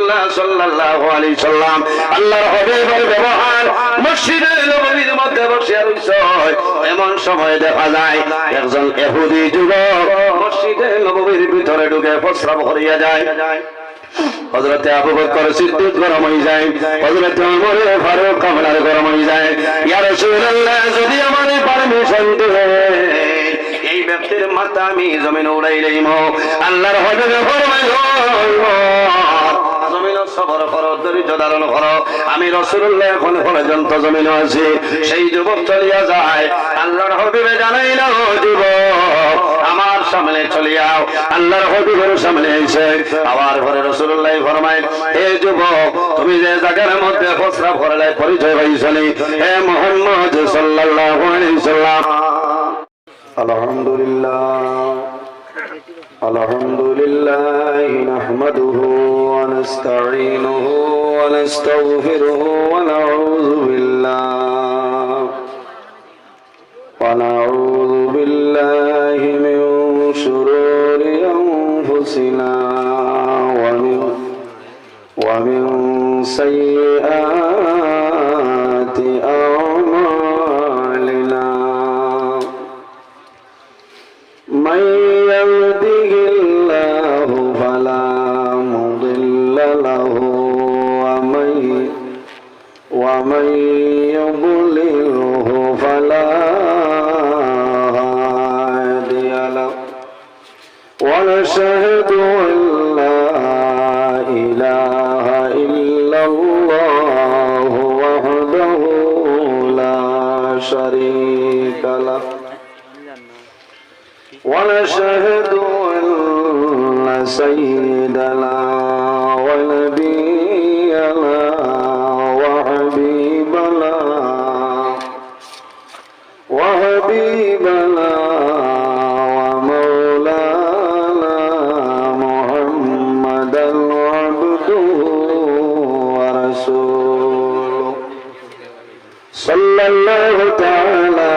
রাসূলুল্লাহ সাল্লাল্লাহু আলাইহি সাল্লাম আল্লাহর হাবিবের ব্যবহার মসজিদে নববীর মধ্যে বসে রইছে এমন সময় দেখা যায় একজন ইহুদি যুবক মসজিদে নববীর ভিতরে ঢুকে প্রস্রাব করিয়া যায় হযরতে আবু বকর সিদ্দিক গরম হয়ে যায় হযরতে ওমর ফারুক কামলার গরম হয়ে যায় ইয়া রাসূলুল্লাহ যদি আমাদের পারমিশন দেন এই ব্যক্তির মাথা আমি জমিনে উড়াইলাম আল্লাহর হাবিব ফরমাইলো জমিন সবর করো ধৈর্য ধারণ করো আমি রাসূলুল্লাহ এখন পর্যন্ত জমিনে আছি সেই যুবক চলিয়া যায় আল্লাহর হাবিব জানাইলো যুবক আমার সামনে চলিয়াও আল্লাহর হাবিবের সামনে এসে আবার পরে রাসূলুল্লাহ ফরমায় হে যুবক তুমি যে জায়গার মধ্যে প্রস্রাব করলে পরিচয় পাইছনি হে মুহাম্মদ সাল্লাল্লাহু আলাইহি সাল্লাম আলহামদুলিল্লাহ নাহমাদুহু ওয়া নাস্তাঈনুহু ওয়া নাস্তাগফিরুহু ওয়া নাউযু বিল্লাহি মিন শুরুরি আনফুসিনা ওয়া মিন সাইয়্যাতি আ'মালিনা من يهده الله فلا مضل له ومن يضلله فلا هادي له ونشهد أن لا إله إلا الله وحده لا شريك له ونشهد أن سيدنا ونبينا وحبيبنا ومولانا محمدا عبده ورسوله صلى الله تعالى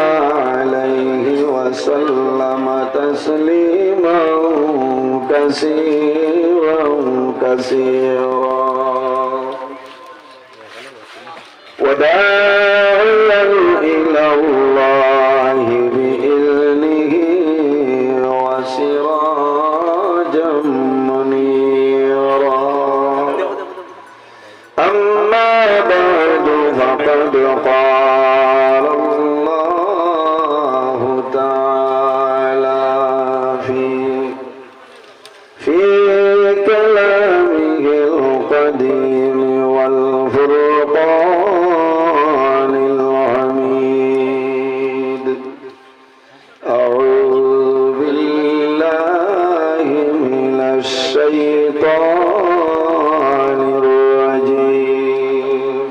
عليه وسلم تسليما كثيرا كثيرا وداعيا إلى الله بإذنه وسراجا منيرا أما بعد فقد قال الله تعالى في كلامه القديم والفرقان الحميد أعوذ بالله من الشيطان الرجيم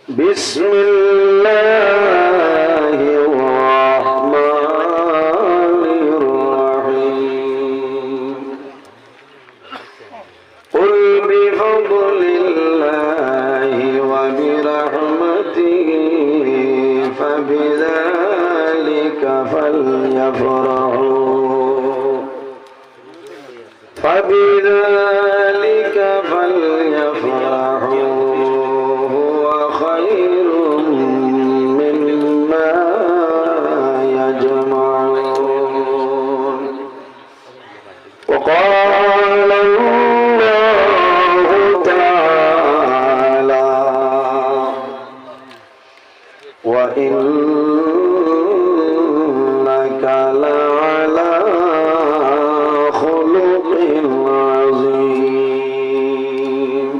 بسم الله الرحمن الرحيم قل بفضل الله وبرحمته فبذلك فليفرحوا هو خير مما يجمعون وقال الله تعالى وإنك لعلى خلق عظيم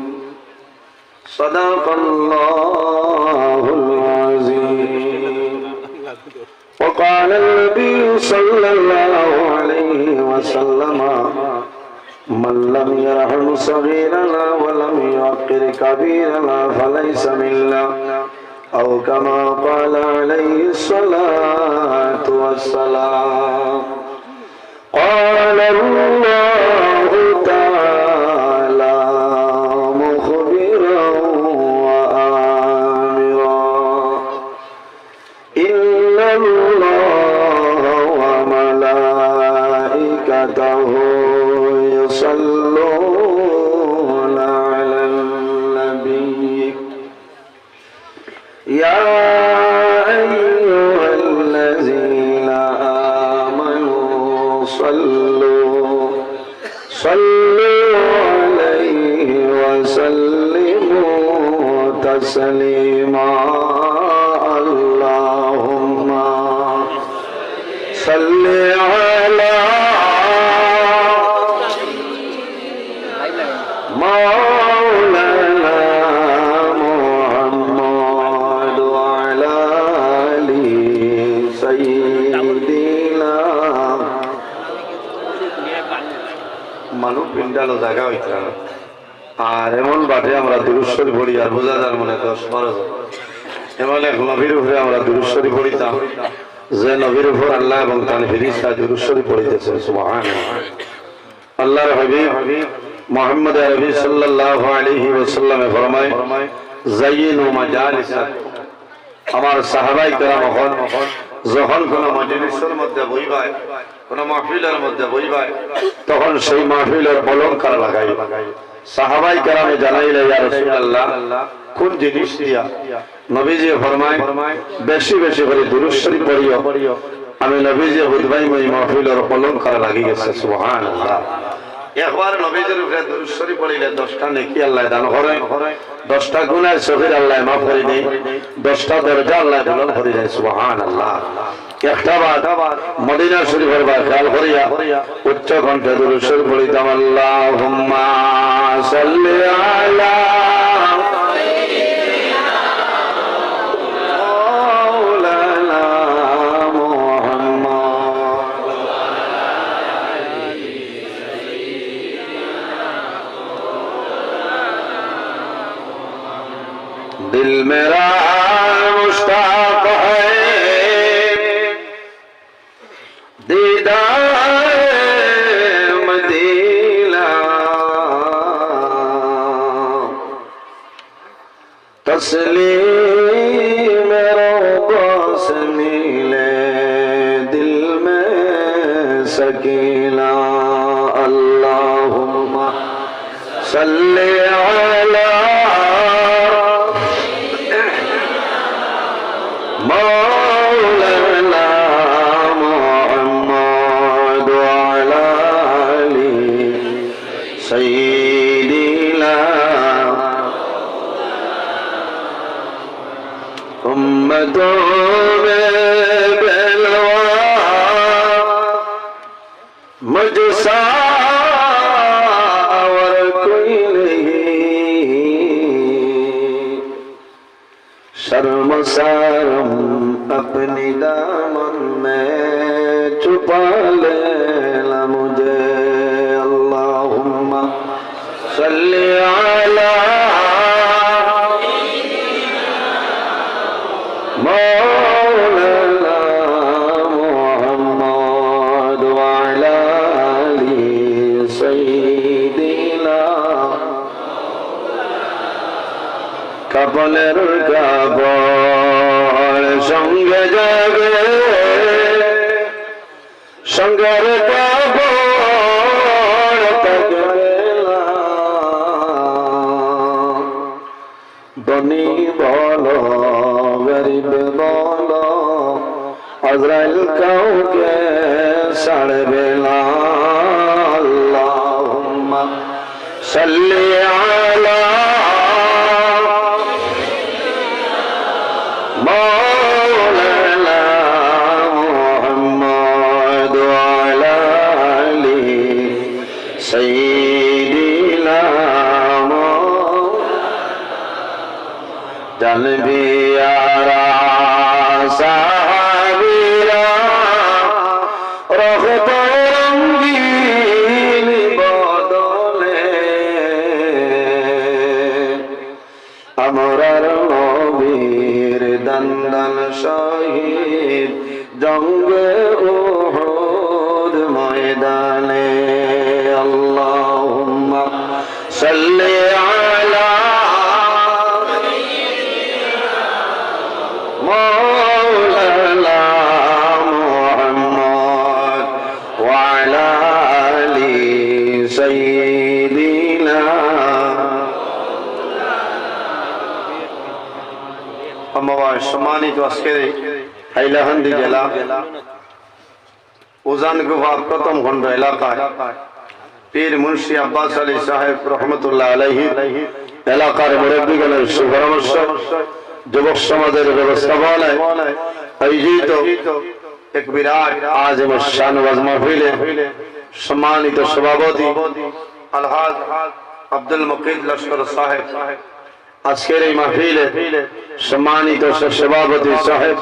صدق الله العظيم وقال النبي صلى الله عليه وسلم من لم يرحم صغيرنا ولم يوقر كبيرنا فليس منا أو كما قال عليه الصلاة والسلام قال الله تعالى مخبرا وآمرا إن الله وملائكته يصلون صلوا عليه وسلموا تسليما اللهم صل على مولانا محمد وعلى آل سيدنا মানুষ পিন্ডালো জায়গা হইতে না আর এমন বাটে আমরা দুরুশ্বরী পড়ি আর বোঝা যার মনে 10-12 এমন এক নবীর উপরে আমরা দুরুশ্বরী পড়িতাম যে নবীর উপর আল্লাহ এবং তার ফেরেশতা দুরুশ্বরী পড়িতেছেন সুবহানাল্লাহ। আল্লাহর হাবিব মুহাম্মদ আরবি সাল্লাল্লাহু আলাইহি ওয়াসাল্লাম ফরমায় যায়িনু মাজালিসাকুম আমার সাহাবায়ে কেরাম যখন কোন মজলিসের মধ্যে বইবায় কোন মাহফিলের মধ্যে বইবায় তখন সেই মাহফিলের অলংকার লাগাই সাহাবায়ে কেরামে জানাইলে ইয়া রাসূলুল্লাহ কোন জিনিস দিয়া নবীজি ফরমায় বেশি বেশি করে দুরূদ শরীফ পড়িও আমি নবীজি খুতবায় মই মাহফিলের অলংকার লাগি গেছে সুবহানাল্লাহ। একবার নবীজির উপরে দুরূদ শরীফ পড়িলে 10টা নেকি আল্লাহ দান করে 10টা গুনাহ সগীর আল্লাহ মাফ করে দেয় 10টা দরজা আল্লাহ বুলন্দ করে দেয় সুবহানাল্লাহ। একটা বাত মদিনা শরীফের বার খেয়াল করিয়া উচ্চ কণ্ঠে দুরূদ শরীফ পড়িতাম আল্লাহুম্মা সাল্লি আলা মাওলানা মুহাম্মদ दिल मेरा मुश्ताक है दीदार मदीना तस्लीम रौदा से मिले दिल में सकीना अल्लाहुम्मा सल्ली अला مولانا محمد وعلى آل سيدنا أمتوں میں بلوا مجھ سا اور کوئی نہیں शर्म अपनी दामन में छुपा लेना मुझे अल्लाहुम्मा सल्ली अला मौलाना मुहम्मद वअला आलि सय्यिदिना कपलेर কাপড় সঙ্গে যাবে সঙ্গের কাপড় থাকবে না ধনী বলো গরিব বলো আজরাইল কাউকে ছাড়বে না আল্লাহুম্মা সাল্লি আলা مولانا محمد وعلى آل سيدنا জানবি আরা সাহাবীরা রহত রঙ্গিন বদলে আমরার নবীর দন্দন শহীদ জঙ্গে উহুদ ময়দানে আল্লাহুম্মা সাল্লি আলা مولانا محمد وعلى آل سيدنا আমার সম্মানিত আজকের হাইলাকান্দি জেলা উজান গুহা প্রথম খণ্ড এলাকায় পীর মুন্সি আব্বাস আলী সাহেব রহমতুল্লাহ আলাইহি এলাকার মুরব্বীগণের সুপরামর্শ যুবক সমাজের ব্যবস্থাপনায় আয়োজিত এক বিরাট আযম শান ওয়াজ মাহফিলে সম্মানিত সভাপতি আলহাজ আব্দুল মুকিদ লস্কর সাহেব, আজকের এই মাহফিলে সম্মানিত সভাপতি সাহেব,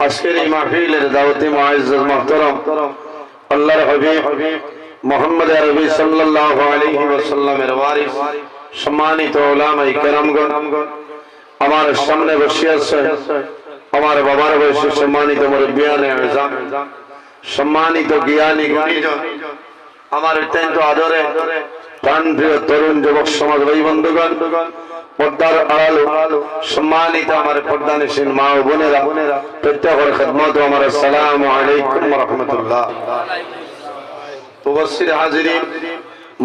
আজকের এই মাহফিলের দাওয়াতি মুআজ্জাজ মুহতারাম আল্লাহর হাবিব মুহাম্মদ আরবি সাল্লাল্লাহু আলাইহি ওয়াসাল্লামের ওয়ারিস সম্মানিত উলামায়ে কেরামগণ আমার সামনে বসে আছেন। আমার বাবার বয়সে সম্মানিত মুরব্বিয়ানে আযম, সম্মানিত জ্ঞানী গুণীজন, আমার অত্যন্ত আদরে প্রাণপ্রিয় তরুণ যুবক সমাজ ভাই বন্ধুগণ, পর্দার আড়াল সম্মানিত আমার পর্দানিশীন মা ও বোনেরা, প্রত্যেকের খিদমত আমার আসসালামু আলাইকুম ওয়া রাহমাতুল্লাহ। উপস্থিত হাজিরিন,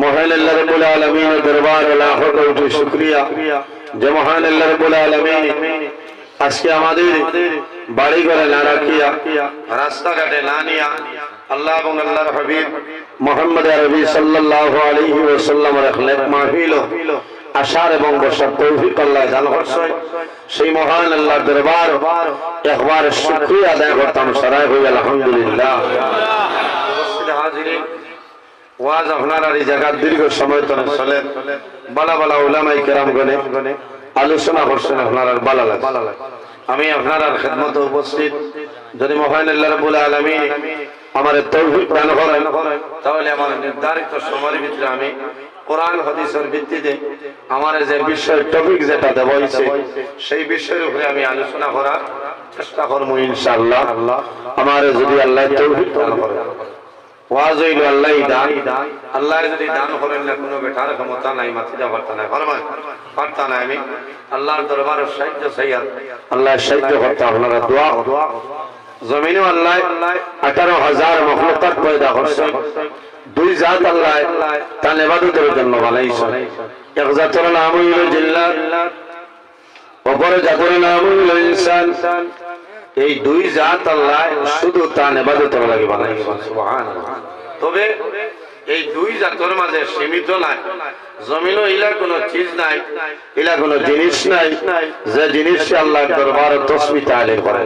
মহান আল্লাহ রাব্বুল আলামিনের দরবারে লাখো কোটি শুকরিয়া যে মহান আল্লাহ রাব্বুল আলামিন আজকে আমাদের বাড়ি ঘরে না রাখিয়া, রাস্তাঘাটে না নিয়া আল্লাহ এবং আল্লাহর হাবিব মুহাম্মদ আরবি সাল্লাল্লাহু আলাইহি ওয়াসাল্লামের একলেক মাহফিল আশার এবং বসার তৌফিক আল্লাহ দান করছেন। সেই মহান আল্লাহর দরবার একবার শুকরিয়া আদায় করতাম সারাই হই আলহামদুলিল্লাহ। উপস্থিত হাজিরিন, ওয়াজ আপনার এই জায়গা দীর্ঘ সময় ধরে চলে, বালা বালা উলামায়ে কেরামগণে আলোচনা করছেন, আপনার ভালো লাগে। আমি আপনার খেদমতে উপস্থিত, যদি মহান আল্লাহ রাব্বুল আলামিন আমার তৌফিক দান করেন তাহলে আমার নির্ধারিত সময়ের ভিতরে আমি কোরআন হাদিসের ভিত্তিতে আমার যে বিষয় টপিক যেটা দেওয়া হয়েছে সেই বিষয়ের উপরে আমি আলোচনা করার চেষ্টা করবো ইনশাআল্লাহ। আমার যদি আল্লাহ তৌফিক দান করেন, ওয়াজ হইল আল্লাহ দান, আল্লাহ যদি দান করেন না কোনো বেটার ক্ষমতা নাই, মাথিদা পারতা নাই, পারতা নাই, আমি আল্লাহর দরবারে সাহায্য চাইয়া আল্লাহ সাহায্য করতে আপনারা দোয়া। জমিনে আল্লাহ 18,000 মখলুকাত পয়দা করছেন, দুই জাত আল্লাহ তার ইবাদতের জন্য বানাইছেন। এক জাতের নাম হইল জিন্নাত, অপর জাতের নাম হইল ইনসান। এই দুই জাত আল্লাহ শুধু তার ইবাদতের লাগি বানাইছেন, সুবহানাল্লাহ। তবে এই দুই জাতের মাঝে সীমিত নাই, জমিনও ইলা কোনো চিজ নাই, ইলা কোনো জিনিস নাই যে জিনিস আল্লাহর দরবারে তাসবিহ তাহলিল করে।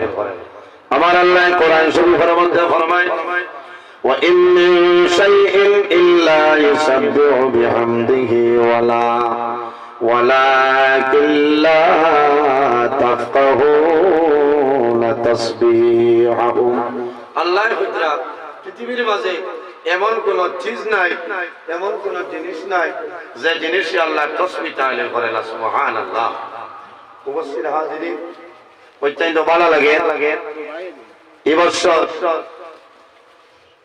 আমার আল্লাহ কোরআন শরীফের মধ্যে ফরমায়, ওয়া ইন মিন শাইইন ইল্লা ইউসাব্বিহু বিহামদিহি ওয়ালাকিন লা তাফকাহুনা তাসবিহাহুম। আল্লাহর কুদরত পৃথিবীর মাঝে এমন কোন চিজ নাই, এমন কোন জিনিস নাই যে জিনিস আল্লাহর তাসবিহ তাহলিল করে না, সুবহানাল্লাহ। উপস্থিত হাজিরিন, অত্যন্ত ভালো লাগে এই বছর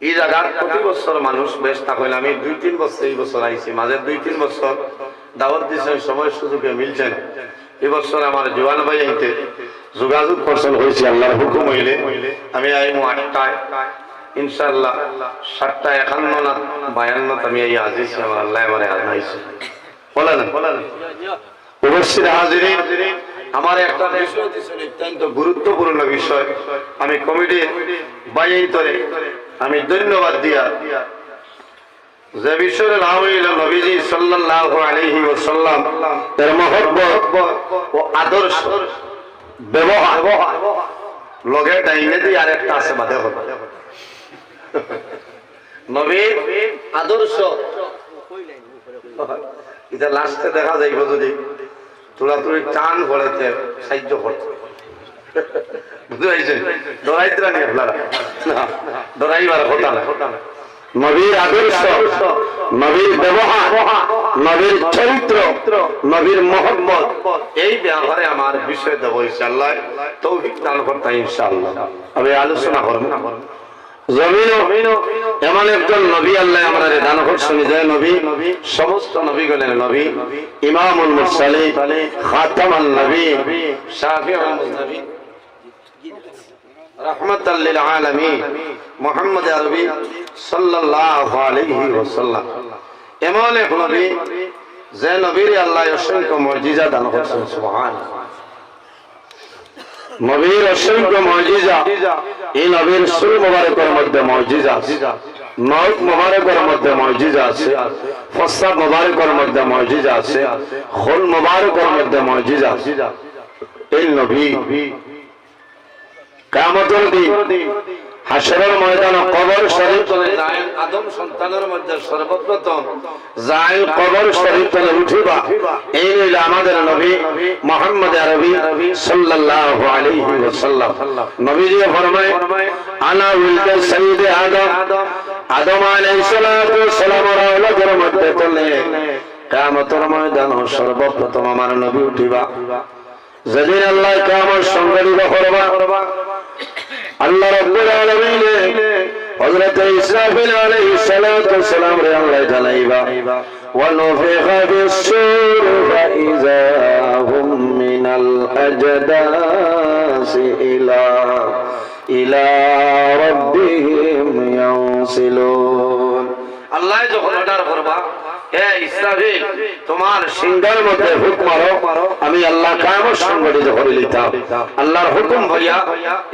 এই জায়গা প্রতি বছর মানুষ বেশ থাকলে আমি 2-3 বছর এই বছর আইছি, মাঝে 2-3 বছর দাওয়াত দিয়েছে, সময় সুযোগে মিলছে না। এই বছর আমার জওয়ান ভাই আইতে যোগাযোগ করছেন হয়েছে, আল্লাহর হুকুম হইলে আমি আইমু 8টায় ইনশাআল্লাহ। 7:51 না 52 আমি এই আজিছি, আমার আল্লাহ আমারে আনাইছে বলেন। উপস্থিত হাজিরিন, আমার একটা বিষয় দিয়েছেন অত্যন্ত গুরুত্বপূর্ণ বিষয়, আমি কমিটির বাইরে আমি ধন্যবাদ দিয়া যে বিষয়ের নাম হইল নবীজি সাল্লাল্লাহু আলাইহি ওয়াসাল্লাম এর মহব্বত ও আদর্শ ব্যবহার লগে ডাইনে দিয়ে আরেকটা আছে বাদে হবে নবীর আদর্শ। এটা লাস্টে দেখা যাইব যদি তোরা তুই টান পড়েতে সাহায্য করতে বুঝতে পারছেন, ডরাইতরা নিয়ে আপনারা ডরাইবার কথা না। নবীর আদর্শ, নবীর ব্যবহার, নবীর চরিত্র, নবীর মহব্বত, এই ব্যবহারে আমার বিষয় দেব ইনশাআল্লাহ, তৌফিক দান করতে ইনশাআল্লাহ আমি আলোচনা করব। জমিনও এমন একজন নবী আল্লাহ আমাদের দান করছেন যে নবী সমস্ত নবীগণের নবী, ইমামুল মুরসালিন, খাতামুন নবী, শাফিউল মুজনবিন, রাহমাতাল লিল আলামিন, মুহাম্মদ আরবি সাল্লাল্লাহু আলাইহি ওয়াসাল্লাম এমন এক নবী যে নবীর আল্লাহ অসংখ্য মুজিজা দান করছেন, সুবহানাল্লাহ। নবীর অসংখ্য মুজিজা, এই নবীর সুর মুবারকের মধ্যে মুজিজা নখ মুবারকের মধ্যে মুজিজা আছে, প্রস্রাব মুবারকের মধ্যে মুজিজা আছে, খুন মুবারকের মধ্যে মুজিজা আছে। এই নবী কিয়ামতের দিন হাসরের ময়দানে কবর শরীফ তলে যায় আদম সন্তানের মধ্যে সর্বপ্রথম যায় কবর শরীফ তলে উঠিবা। এই হইল আমাদের নবী মুহাম্মদ আরবি সাল্লাল্লাহু আলাইহি ওয়াসাল্লাম। নবীজি ফরমায় আনা উলদ সাইয়্যিদ আদম, আদম আলাইহিস সালাতু ওয়াস সালামের আওলাদের মধ্যে তলে কিয়ামতের ময়দানে সর্বপ্রথম আমার নবী উঠিবা। যেদিন আল্লাহ কিয়ামত সংঘটিত করবা, আল্লাহ রাব্বুল আলামিন হযরত ইসরাফিল আলাইহিস সালাতু ওয়াস সালাম রে আল্লাহ জানাইবা ওয়া নুফিখা ফিস-সূর ফাইযা হুম মিনাল আজদাসি ইলা রাব্বিহিম ইয়ানসিলুন। আল্লাহ যখন অর্ডার করবা, হে ইসরাফিল তোমার সিংহের মধ্যে ফুঁক মারো, আমি আল্লাহ কিয়ামত সংঘটিত করে লইতাম। আল্লাহর হুকুম হইয়া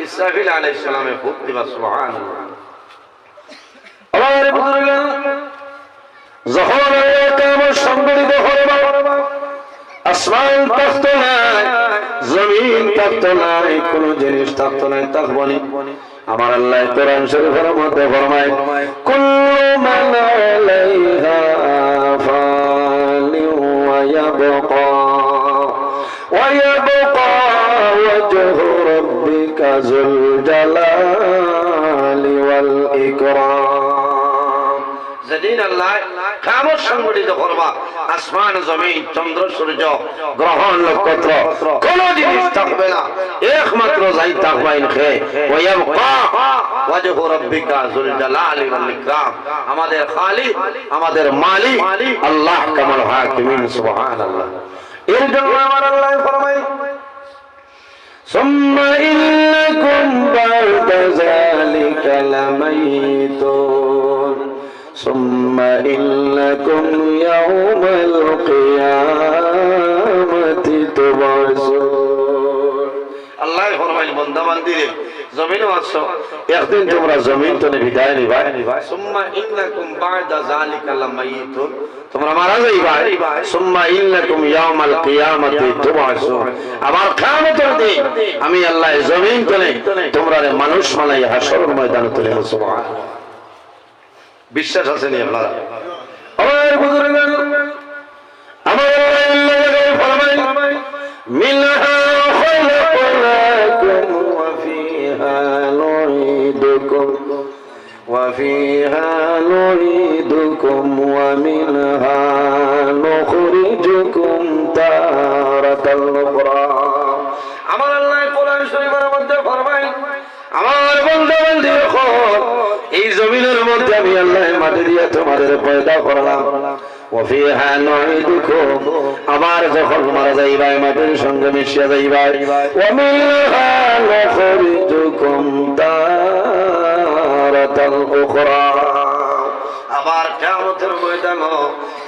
ইসরাফিল আলাইহিস সালামে ফুঁক দিবা। সুবহানাল্লাহ। আমার বুজুর্গান, যখন আল্লাহ কিয়ামত সংঘটিত করবা, আসমান থাকতো না, জমিন থাকতো না, কোন জিনিস থাকতো না, থাকবনি। আমার আল্লাহ কোরআন শরীফের মধ্যে ফরমায় কুল্লু মান আলাইহা ফানিন ওয়া ইয়াবকা ওয়াজহু রাব্বিকা যুল জালালি ওয়াল ইকরাম। যেদিন আল্লাহ কিয়ামত সংঘটিত করবা, আসমান জমিন চন্দ্র সূর্য গ্রহ নক্ষত্র কোন জিনিস থাকবে না, একমাত্র যাই থাকবে ইনখে ওয়ায়াবকা ওয়াজহু রাব্বিকা যুল জালালি ওয়াল ইকরাম। আমাদের খালিক, আমাদের মালিক আল্লাহ কামাল হাকিমিন। সুবহানাল্লাহ। এর জন্য আমার আল্লাহ ফরমায় সুম্মা ইন্নাকুম বা'দা যালিকা লামাইতুন সুম্মা ইন্নাকুম ইয়াওমাল কিয়ামাতি তুবআসুন। আল্লাহ ফরমায় বান্দা বান্দিরে জমিনে আছো, একদিন তোমরা জমিন থেকে বিদায় নিবা। সুম্মা ইন্নাকুম বা'দা যালিকা লামাইতুন, তোমরা মারা যাইবা। সুম্মা ইন্নাকুম ইয়াওমাল কিয়ামাতি তুবআসুন, আবার কিয়ামতের দিন আমি আল্লাহ জমিন থেকে তোমরা মানুষ বানাই হাসরের ময়দানে তুলে। সুবহানাল্লাহ। বিশ্বাস আছে নি আপনারা? আমার বুজুর্গান, আমার আল্লাহ ফরমায় মিনহা খালাকনাকুম ওয়া ফিহা নুঈদুকুম ওয়া ফিহা নুঈদুকুম ওয়া মিনহা নুখরিজুকুম তারাতাল উখরা। আমার আল্লাহ কোরআন শরীফের মধ্যে ফরমায় আমার বান্দা বান্দি দেখো, এই জমিনের মধ্যে আমি আল্লাহ মাটি দিয়ে তোমাদের পয়দা করলাম। ওয়া ফিহা নুঈদুকুম, আবার যখন মারা যাইবা মাটির সঙ্গে মিশিয়া যাইবা। ওয়া মিনহা নুখরিজুকুম তারাতাল উখরা, আবার কিয়ামতের ময়দানে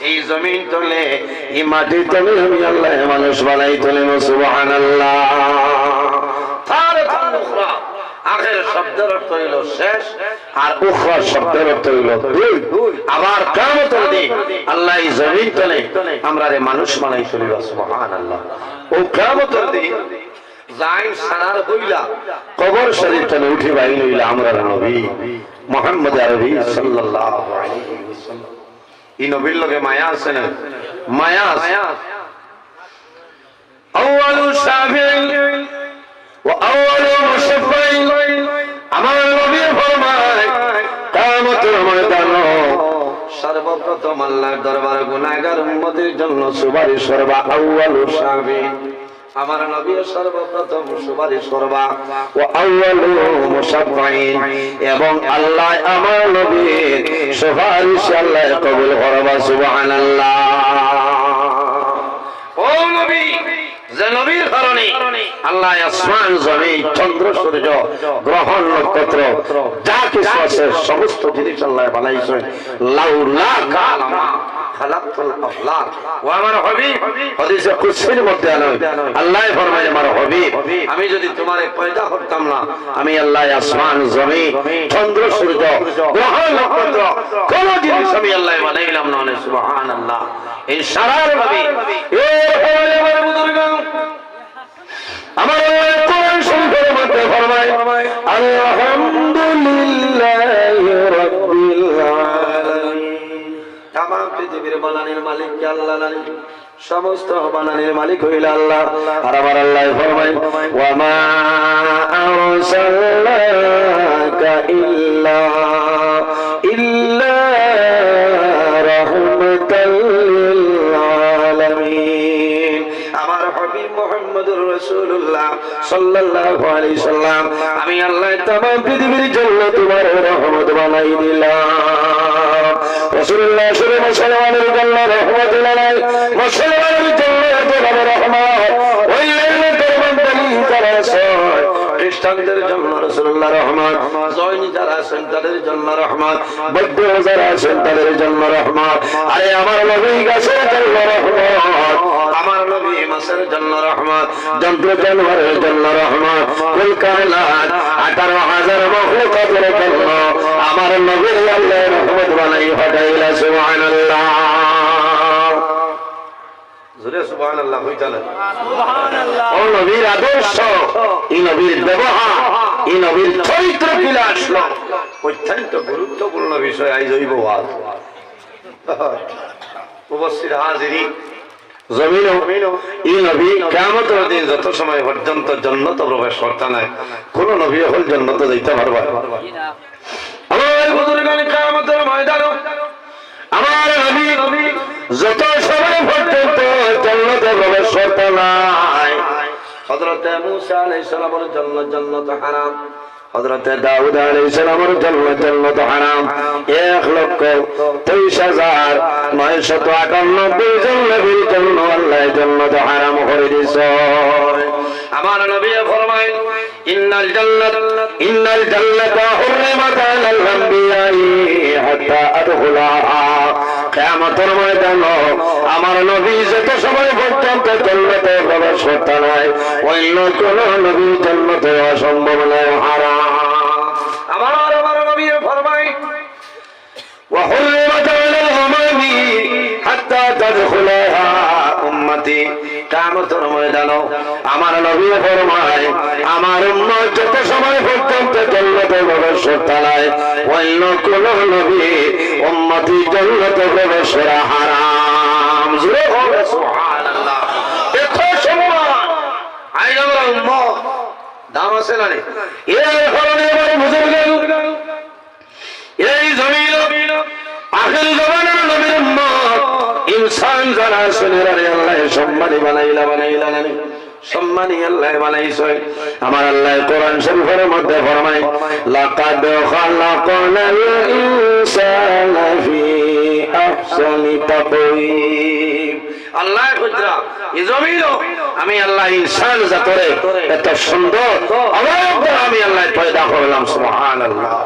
এই জমিন তলে এই মাটি তলে আমি আল্লাহ মানুষ বানাই তোলে। সুবহানাল্লাহ। তারাতাল উখরা আখের শব্দের অর্থ হইল শেষ, আর উখরা শব্দের অর্থ হইল দুই। আবার কিয়ামতের দিন আল্লাহ এই জমিন তলে আমরা মানুষ বানাই চলিব। সুবহানাল্লাহ। ও কিয়ামতের দিন যাই সারার হইলা কবর শরীফ তলে উঠিবা, এই হইলা আমরা নবী মুহাম্মদ আরবি সাল্লাল্লাহু আলাইহি ওয়াসাল্লাম। এই নবীর লগে মায়া আছে না? মায়া আছে। আউয়ালু শাফিঈ ওয়া আউয়ালু মুশাফফিঈ, আমার নবী ফরমায় কিয়ামতের ময়দানে সর্বপ্রথম আল্লাহর দরবারে গুনাহগার উম্মতের জন্য সুপারিশ করবা। আউয়ালু শাফিঈ, আমার নবী সর্বপ্রথম সুপারিশ করবা। ওয়া আউয়ালু মুশাফফিঈ, এবং আল্লাহ আমার নবীর সুপারিশ আল্লাহ কবুল করবা। সুবহানাল্লাহ। ও নবী, যে নবীর কারণে আল্লাহ আসমান জমিন চন্দ্র সূর্য গ্রহ নক্ষত্র যা কিছু আছে সমস্ত জিনিস আল্লাহ বানাইছেন। লাউলা কালামা, খালাকতুল আফলাক ও আমার হাবিব হাদিসে কুদসির মধ্যে আল্লাহ ফরমায় আমার হাবিব আমি যদি তোমারে পয়দা করতাম না আমি আল্লাহ আসমান জমিন চন্দ্র সূর্য গ্রহ নক্ষত্র কোন জিনিস আমি আল্লাহ বানাইলাম না সুবহানাল্লাহ এই সারার নবী এর পরে আমার বুজুর্গ আমার আল্লাহ কোরআন শরীফের মধ্যে ফরমায় আলহামদুলিল্লাহি রাব্বিল আলামিন তাম পৃথিবীর বানানোর মালিক কে আল্লাহ জানে সমস্ত বানানোর মালিক হইল আল্লাহ আর আমার আল্লাহ ফরমায় ওয়া মা আরসালনাকা ইল্লা রাহমাতাল লিল আলামিন আমার হাবিব মুহাম্মদুর রাসূলুল্লাহ সাল্লাল্লাহু আলাইহি সাল্লাম আমি আল্লাহ तमाम পৃথিবীর জন্য তোমার রহমত বানাই দিলাম রাসূলুল্লাহ সাল্লাল্লাহু আলাইহি ওয়াসাল্লাম রহমতুল্লাহ আলাইহি মুসলমানের জন্য এত বড় রহমত ওই লাইলাতুল বদলি যারা আছে খ্রিস্টানদের জন্য রাসূলুল্লাহ রহমত জৈনী যারা আছেন তাদের জন্য রহমত বৌদ্ধ যারা আছেন তাদের জন্য রহমত আরে আমার নবী গাছের জন্য রহমত আমার নবী মাসের জন্য রহমত যন্ত্র জানোয়ারের জন্য রহমত কুল কায়নাত 18000 মাখলুকাতের জন্য আমার নবীর আল্লাহ রহমত বানাই পাঠাইলা সুবহানাল্লাহ জোরে সুবহানাল্লাহ কইতালেন সুবহানাল্লাহ ও নবীর আদর্শ এই নবীর ব্যবহার এই নবীর চরিত্র কিলা আসলো অত্যন্ত গুরুত্বপূর্ণ বিষয় আই জৈব ওয়াজ উপস্থিত হাজিরিন জমিন এই নবী কিয়ামতের দিন যত সময় পর্যন্ত জান্নাতে প্রবেশ করতে নাই কোন নবী হল জান্নাতে যাইতে পারবে না আমার বুজুর্গান কিয়ামতের ময়দানে আমার নবী যত সময় পর্যন্ত জান্নাতে প্রবেশ করতে নাই হযরত মুসা আলাইহিস সালামের জন্য জান্নাত হারাম হযরত দাউদ আলাইহিস সালামের জন্য জান্নাত হারাম 1,23,998 জন নবীর জন্য আল্লাহ জান্নাত হারাম করে দিয়েছে আমার নবী ফরমায় ইন্নাল জান্নাতা হুররিমাত আলাল আমবিয়াই হাত্তা আদখুলাহা কিয়ামতের ময়দানে আমার নবী যত সময় পর্যন্ত জান্নাতে প্রবেশ করতে নাই অন্য কোন নবী জান্নাতে অসম্ভব নয় হারাম আমার নবী ফরমায় ওয়া হুররিমাত আলাল উমামি হাত্তা তাদখুলাহা উম্মতি কিয়ামতের ময়দানে আমার নবী ফরমায় আমার উম্মত যত সময় পর্যন্ত জান্নাতে প্রবেশ করতে নাই অন্য কোন নবী উম্মতি জান্নাতে প্রবেশ করা হারাম জোরে বলো সুবহানাল্লাহ দেখো সম্মান আই আমরা উম্মত দাম আছে না এর কারণে আমার বুজুর্গ এই জমিন আখির জামানার নবীর উম্মত ইনসান যারা শুনে রে আল্লাহ সম্মানী বানাইলা সম্মানী আল্লাহ বানাইছে আমার আল্লাহ কোরআন শরীফের মধ্যে ফরমায় লাকাদ খালাকনাল ইনসানা ফি আহসানি তাকওয়িম আল্লাহ কইরা এই জমিন আমি আল্লাহ ইনসান জাতরে এত সুন্দর অবয়ব আমি আল্লাহ পয়দা করলাম সুবহানাল্লাহ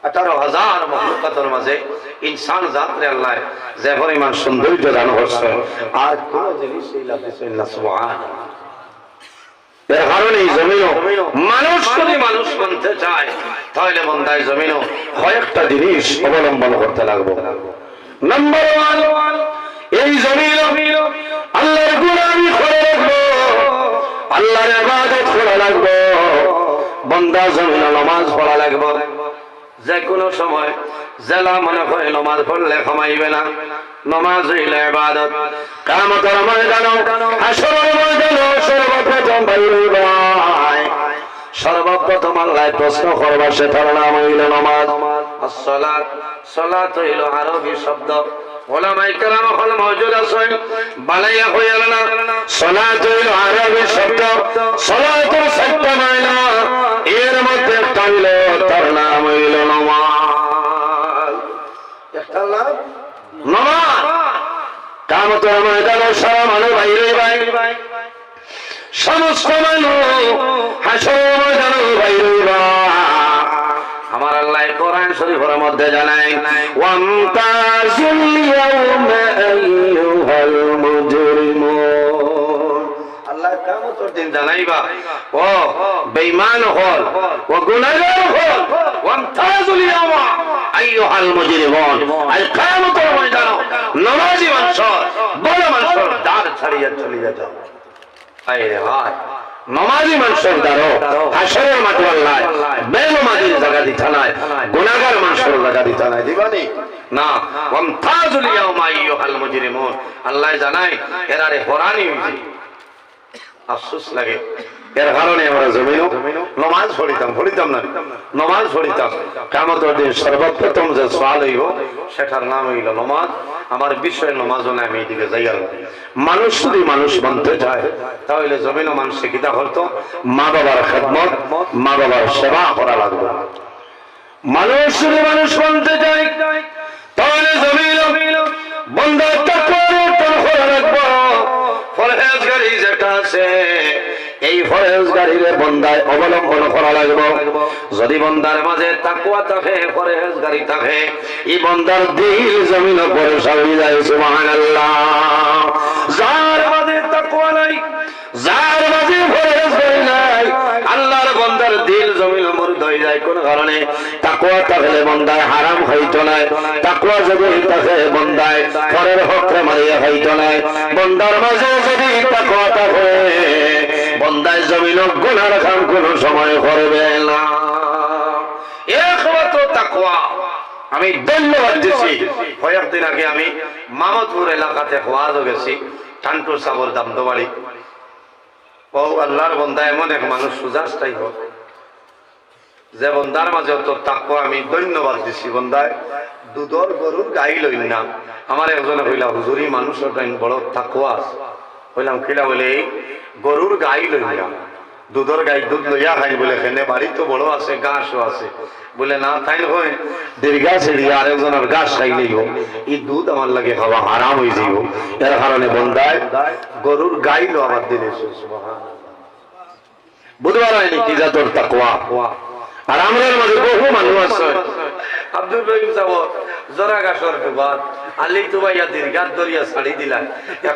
18,000 মাখলুকাতের মাঝে ইনসান জাতরে আল্লাহ যে পরিমাণ সৌন্দর্য দান করছে আর কোন জিনিস এই লাগছে না সুবহানাল্লাহ এর কারণে জমিন মানুষ যদি মানুষ বনতে চায় তাহলে বন্দায় জমিন কয়েকটা জিনিস অবলম্বন করতে লাগবে নাম্বার 1 এই জমিন আল্লাহর গোলামি করে রাখবো আল্লাহর ইবাদত করা লাগবে বন্দা জমিন নামাজ পড়া লাগবে যে কোনো সময় জেলা মনে করে নামাজ পড়লে কমাইবে না নামাজ হইলে ইবাদত কিয়ামতের ময়দানে হাসরের ময়দানে সর্বপ্রথম ভাই সর্বপ্রথম আল্লাহ প্রশ্ন করবে সেটার নাম হইল নামাজ as-সালাত সালাত হইল আরবি শব্দ ওলামায়ে কেরাম হল মওজুদ আছেন বালাইয়া হইল না সালাত হইল আরবি শব্দ সালাতের সাতটা মায়না এর মধ্যে একটা হইল তার নাম হইল নামাজ একটা নাম নামাজ কিয়ামতের ময়দানে সারা মানুষ ভাই সমস্ত মানুষ হাসরের ময়দানে ভাই আমার আল্লাহ কোরআন শরীফের মধ্যে জানায় ওয়ামতাজুল ইয়াউমা আইয়ুহাল মুজরিমুন আল্লাহ কিয়ামতের দিন জানাইবা ও বেঈমান হল ও গুনাহগার হল ওয়ামতাজুল ইয়াউমা আইয়ুহাল মুজরিমুন আল কিয়ামতের ময়দানে নামাজি মানুষ বড় মানুষ দাঁড় ছাড়িয়ে চলে যেত আয় রে ভাই নামাজি মানুষের দ্বারা হাসরের মাঠে আল্লাহ বেনামাজির জায়গা দিতা নাই গুনাহগার মানুষের জায়গা দিতা নাই দিবানি না ওয়ামতাজুল ইয়াউমা আইয়ুহাল মুজরিমুন আল্লাহ জানায় এরারে হরানি হইছে আফসোস লাগে এর কারণে আমরা জমিনও নামাজ পড়িতাম না নামাজ পড়িতাম কিয়ামতের দিন সর্বপ্রথম যে সওয়াল হইব সেটার নাম হইল নামাজ আমার বিষয় নামাজও না আমি এদিকে যাই আর মানুষ যদি মানুষ বনতে চায় তাহলে জমিনও মানুষে কিতা করতো মা বাবার খেদমত মা বাবার সেবা করা লাগবে মানুষ যদি মানুষ বনতে চায় তাহলে জমিনও বন্ধা তাকওয়ার করা লাগবে ফরহেজগারি যেটা আছে এই ফরহেজগারিরে বন্দায় অবলম্বন করা লাগবে যদি বন্দার মাঝে তাকওয়া থাকে ফরহেজগারি থাকে এই বন্দার দিল জমিন উপরে সারি যায় সুবহানাল্লাহ যার মাঝে তাকওয়া নাই যার মাঝে ফরহেজগারি নাই আল্লাহর বন্দার দিল জমিন মুর্দ হয়ে যায় কোন কারণে তাকওয়া থাকলে বন্দায় হারাম খাইতো না তাকওয়া যদি থাকে বন্দায় পরের হককে মারিয়া খাইতো না বন্দার মাঝে যদি তাকওয়া থাকে বন্দায় জমিন গুনার কাম কোন সময় করবে না একমাত্র তাকওয়া আমি ধন্যবাদ দিছি কয়েকদিন আগে আমি মামদপুর এলাকাতে ওয়াজও গেছি টান্টু সাবর দামদবাড়ি ও আল্লাহর বন্দা এমন এক মানুষ সুজাসটাই হোক যে বন্দার মাঝে তো তাকওয়া আমি ধন্যবাদ দিছি বন্দায় দুধর গরুর গাই লই না আমার একজনে কইলা হুজুরি মানুষের বড় তাকওয়া কইলাম কিলা বলে গরুর গাই লই না দুধর গাই দুধ লইয়া খাই বলে এখানে বাড়ি তো বড় আছে গাছও আছে বলে না তাই হয় দীর্ঘা ছেড়িয়ে আরেকজনের গাছ খাইলেই হোক এই দুধ আমার লাগে খাওয়া হারাম হয়ে যাইব এর কারণে বন্দায় গরুর গাই লো আবার দিলে বুধবার হয়নি কি যা তোর তাকওয়া আর আমরার মাঝে বহু মানুষ আছে আব্দুল রহিম সাহেব জরা গাছর দুবাদ আলি তো ভাইয়া দীর্ঘাত দরিয়া ছাড়ি দিলা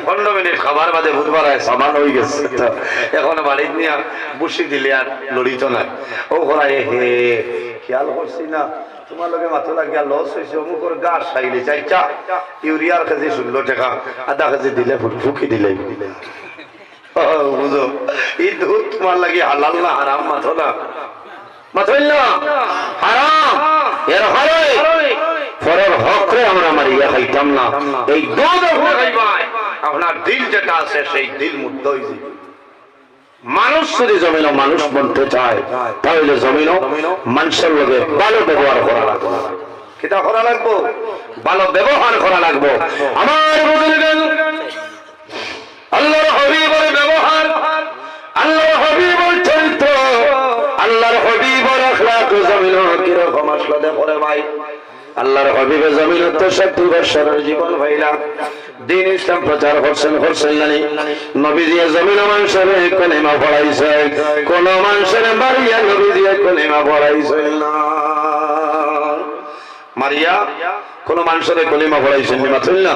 15 মিনিট খাবার বাদে বুধবার হয় সামান হয়ে গেছে এখন বাড়ি নিয়ে বসি দিলে আর লড়িত না ও ঘোরায় হে খেয়াল করছি না তোমার লগে মাথা লাগিয়া লস হয়েছে অমুকর গাছ খাইলে চাইচা ইউরিয়ার কেজি 16 টাকা আধা কেজি দিলে ফুকি দিলে বুঝো এই দুধ তোমার লাগে হালাল না হারাম মাথা না মাথইল না হারাম এর হারাই পরের হকরে আমরা মারিয়া খাইতাম না এই দুধ আপনি খাইবাই আপনার দিল যেটা আছে সেই দিল মুগ্ধ হয়ে যাবে মানুষ যদি জমিন মানুষ বনতে চায় তাহলে জমিন মানুষের লগে ভালো ব্যবহার করা লাগবে কিটা করা লাগবে ভালো ব্যবহার করা লাগবে আমার বুজুর্গগণ আল্লাহর হাবিবের ব্যবহার আল্লাহর হাবিবের চরিত্র আল্লাহর হাবিবের আখলাক জমিন কি রকম আসলে দেখো রে ভাই আল্লাহর হাবিবে জমিন 70 বছরের জীবন ভাইলা দিন ইসলাম প্রচার করছেন জানি নবীজি জমিন মানুষের কলিমা পড়াইছে কোন মানুষের মারিয়া নবীজি কলিমা পড়াইছে না মারিয়া কোন মানুষের কলিমা পড়াইছেন নি মাত্র না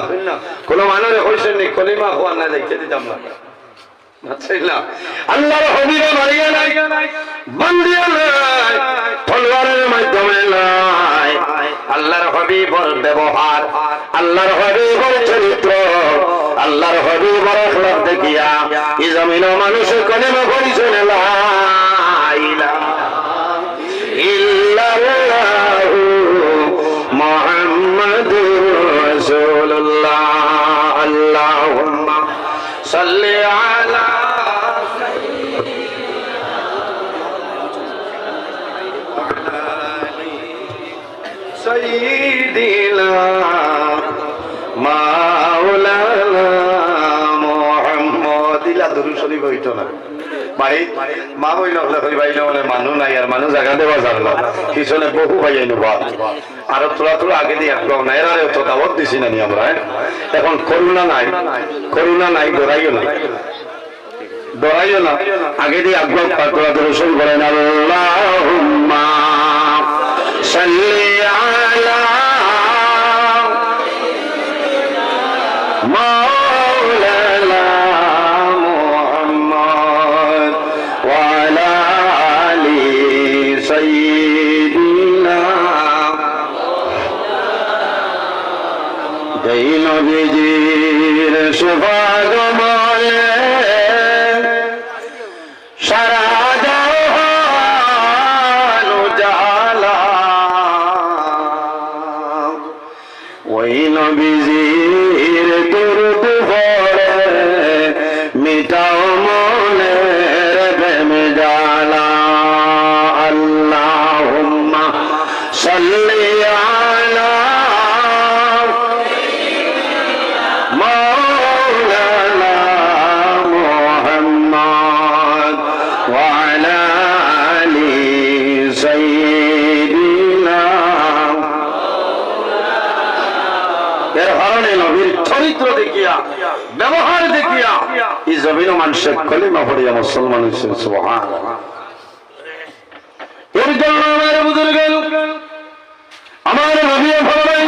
কোন মানুষের কইছেন নি কলিমা হওয়া না যাইতে দিতাম না আল্লাহর হাবিবে মারিয়া নাই বন্দিয়া নাই তলোয়ারের মাধ্যমে নাই আল্লাহর হাবিবের ব্যবহার আল্লাহর হাবিবের চরিত্র আল্লাহর হাবিবের আখলাক দেখিয়া এই জমিনে মানুষের কলিমা পড়িছেন লা ইলাহা ইল্লাল্লাহু মুহাম্মাদুর রাসূলুল্লাহ আল্লাহুম্মা সাল্লি আলা সাইয়্যিদিনা মাওলানা মুহাম্মদ ইলা দুরূদ শরীফ হইতো না বাড়ি মা বইল ভাইলে মানে মানুষ নাই আর মানুষ জায়গা দেওয়া যাবে না পিছনে বহু ভাই আইনবা আর তোরা আগে দিয়ে একদম নাই আর তো দাওয়াত দিছি না আমরা এখন করুণা নাই ডরাইও না আগে দিয়ে আগ্রহ তোরা শুরু করেন আল্লাহুম্মা সাল্লি আলা মাওলানা মুহাম্মদ ওয়া আলা আলি সাইয়্যিদিনা যেই নবীজির শুভাগমনে সারা জাহান উজালা ওই নবীজির দুরূদ পড়ে মিটাও মনের প্রেমে জ্বালা আল্লাহুম্মা সাল্লি আলা মাওলানা মুহাম্মদ ওয়া আলা আলি সাইয়্যিদিনা এর কারণে নবীর চরিত্র দেখিয়া ব্যবহার দেখিয়া এই জমিন মানুষের কলিমা পড়িয়া মুসলমান হয়েছেন সুবহানাল্লাহ এর জন্য আমার বুজুর্গ আমার নবী ফরমায়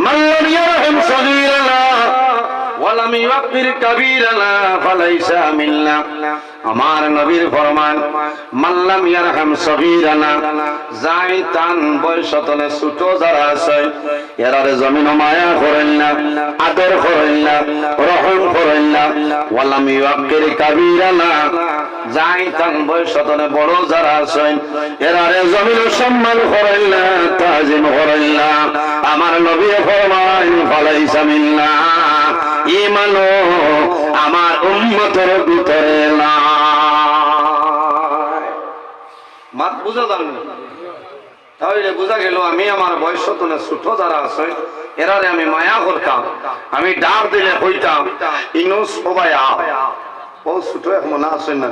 মান লাম ইয়ারহাম সগীরানা ওয়া লাম ইউক্বির কাবীরানা ফালাইসা মিন্না আমার নবীর ফরমান মান লাম ইয়ারহাম সগীরানা যাই তান বয়সতনে ছোট যারা আছে এরারে জমিন মায়া করেন না আদর করেন না রহম করেন না ওয়া লাম ইউক্বির কাবীরানা যাই তান বয়সতনে বড় যারা আছে এরারে জমিন সম্মান করেন না তাজিম করেন না আমার নবী ফরমান ফালাইসা মিন্না ঈমানও আমার উম্মতের ভিতরে না মাত বুঝা যান তাহলে বুঝা গেল আমি আমার বয়সতনে ছোট যারা আছে এরারে আমি মায়া করতাম আমি ডাক দিলে কইতাম ইনো সবাই ও ছোট এক মনে আছে না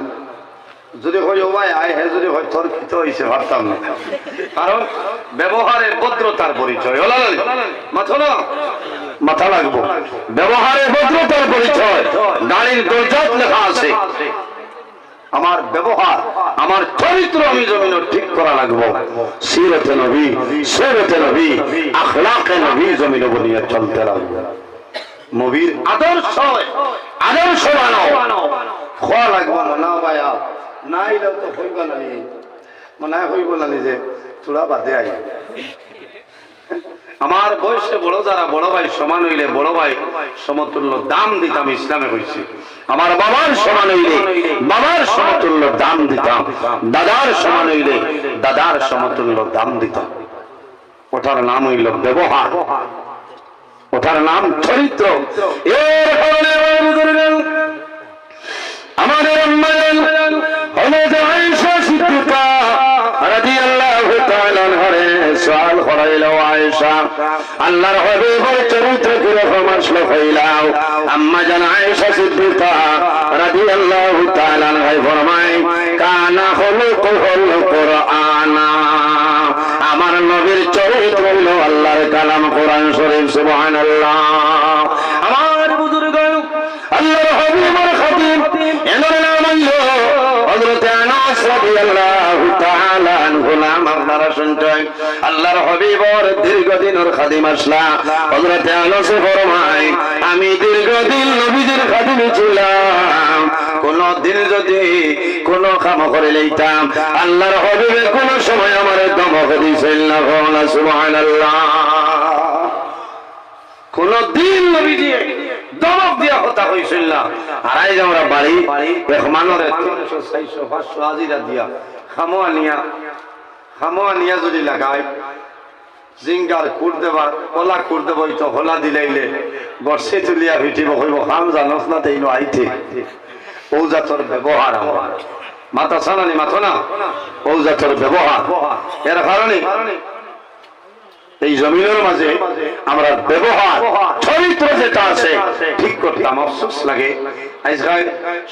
যদি হয় ও ভাই আয় হে যদি হয় তর্কিত হয়েছে ভাবতাম না কারণ ব্যবহারে ভদ্রতার পরিচয় মাথা লাগবো ব্যবহারে ভদ্রতার পরিচয় গাড়ির দরজাত লেখা আছে আমার ব্যবহার আমার চরিত্র আমি জমিন ঠিক করা লাগবো সিরতে নবী সুরতে নবী আখলাকে নবী জমিন বনিয়ে চলতে লাগবো নবীর আদর্শ বানাও খোয়া লাগবো না ভাইয়া নাই তো হইব না মনে হইব না যে তোরা বাদে আই আমার বয়সে বড় যারা বড় ভাই সমান হইলে বড় ভাই সমতুল্য দাম দিতাম ইসলামে হয়েছে আমার বাবার সমান হইলে বাবার সমতুল্য দাম দিতাম দাদার সমান হইলে দাদার সমতুল্য দাম দিতাম ওটার নাম হইল ব্যবহার ওটার নাম চরিত্র এর কারণে আমাদের হযরত আয়েশা সিদ্দিকা রাদিয়াল্লাহু তাআলা আনহারে সওয়াল করাইল আয়েশা আল্লাহর হাবিবের চরিত্র কিরকম আসলো কইলাও আম্মা জান আয়েশা সিদ্দিকা রাদিয়াল্লাহু তাআলা আনহা ফরমায় কানা খুলুকুল কুরআনা আমার নবীর চরিত্র হলো আল্লাহর কালাম কোরআন শরীফ সুবহানাল্লাহ আমার বুজুর্গ আল্লাহর হাবিবের খাতিব এনার নাম হলো হযরত আনাস রাদিয়াল্লাহু তাআলা আনহু নাম আপনারা শুনছেন আল্লাহর হাবিবের দীর্ঘদিনের খাদিম আসলা হযরত আনাস ফরমায় আমি দীর্ঘদিন নবীজির খাদিম ছিলাম কোন দিন যদি কোন কাম করে লইতাম আল্লাহর হাবিবের কোন সময় আমার দমক দিছেন না সুবহানাল্লাহ কোন দিন নবীজি দমক দিয়া কথা কইছিল না আর আজ আমরা বাড়ি মেহমানরে 300 400 500 হাজিরা দিয়া খামোয়া নিয়া যদি লাগাই জিঙ্গার কুড় দেবা কলা কুড় দেব তো হলা দিলাইলে বর্ষে তুলিয়া ভিটিব হইব খাম জানস না তেইনো আইতে ও জাতর ব্যবহার আমার মাথা ছানানি মাথা না ও জাতর ব্যবহার এর কারণে এই জমিনের মাঝে আমরা ব্যবহার চরিত্র যেটা আছে ঠিক করতাম আফসোস লাগে আজকাল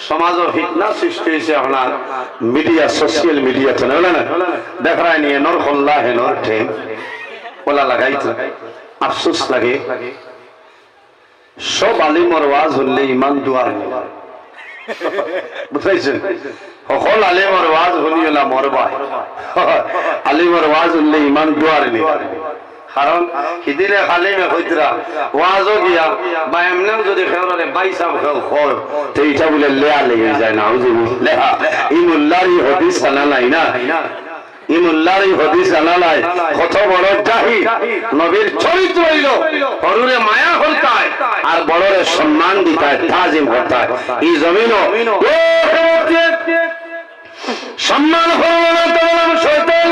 সমাজও ফিতনা সৃষ্টি হয়েছে আপনার মিডিয়া সোশ্যাল মিডিয়া তো না দেখায় নিয়ে নর খোল্লা হে নর ঠেম ওলা লাগাইতো আফসোস লাগে সব আলিমর ওয়াজ হলে ইমান দুয়ার বুঝাইছেন সকল আলিমর ওয়াজ শুনিও না মরবাই আলিমর ওয়াজ শুনলে ইমান দুয়ারে নি কারণ সিদিনে খালিমে কইতরা ওয়াজও গিয়া বা এমনেও যদি খেওরে বাইসাব খেও তো এইটা বলে লেয়া লেগে যায় না লেহা ইমুল্লাহর হাদিস জানা নাই না ইমুল্লাহর হাদিস জানা নাই কত বড় জাহিদ নবীর চরিত্র হইল হরুরে মায়া করতায় আর বড়রে সম্মান দিতায় তাজিম করতায় এই জমিনও সম্মান করলো না তোমার শয়তান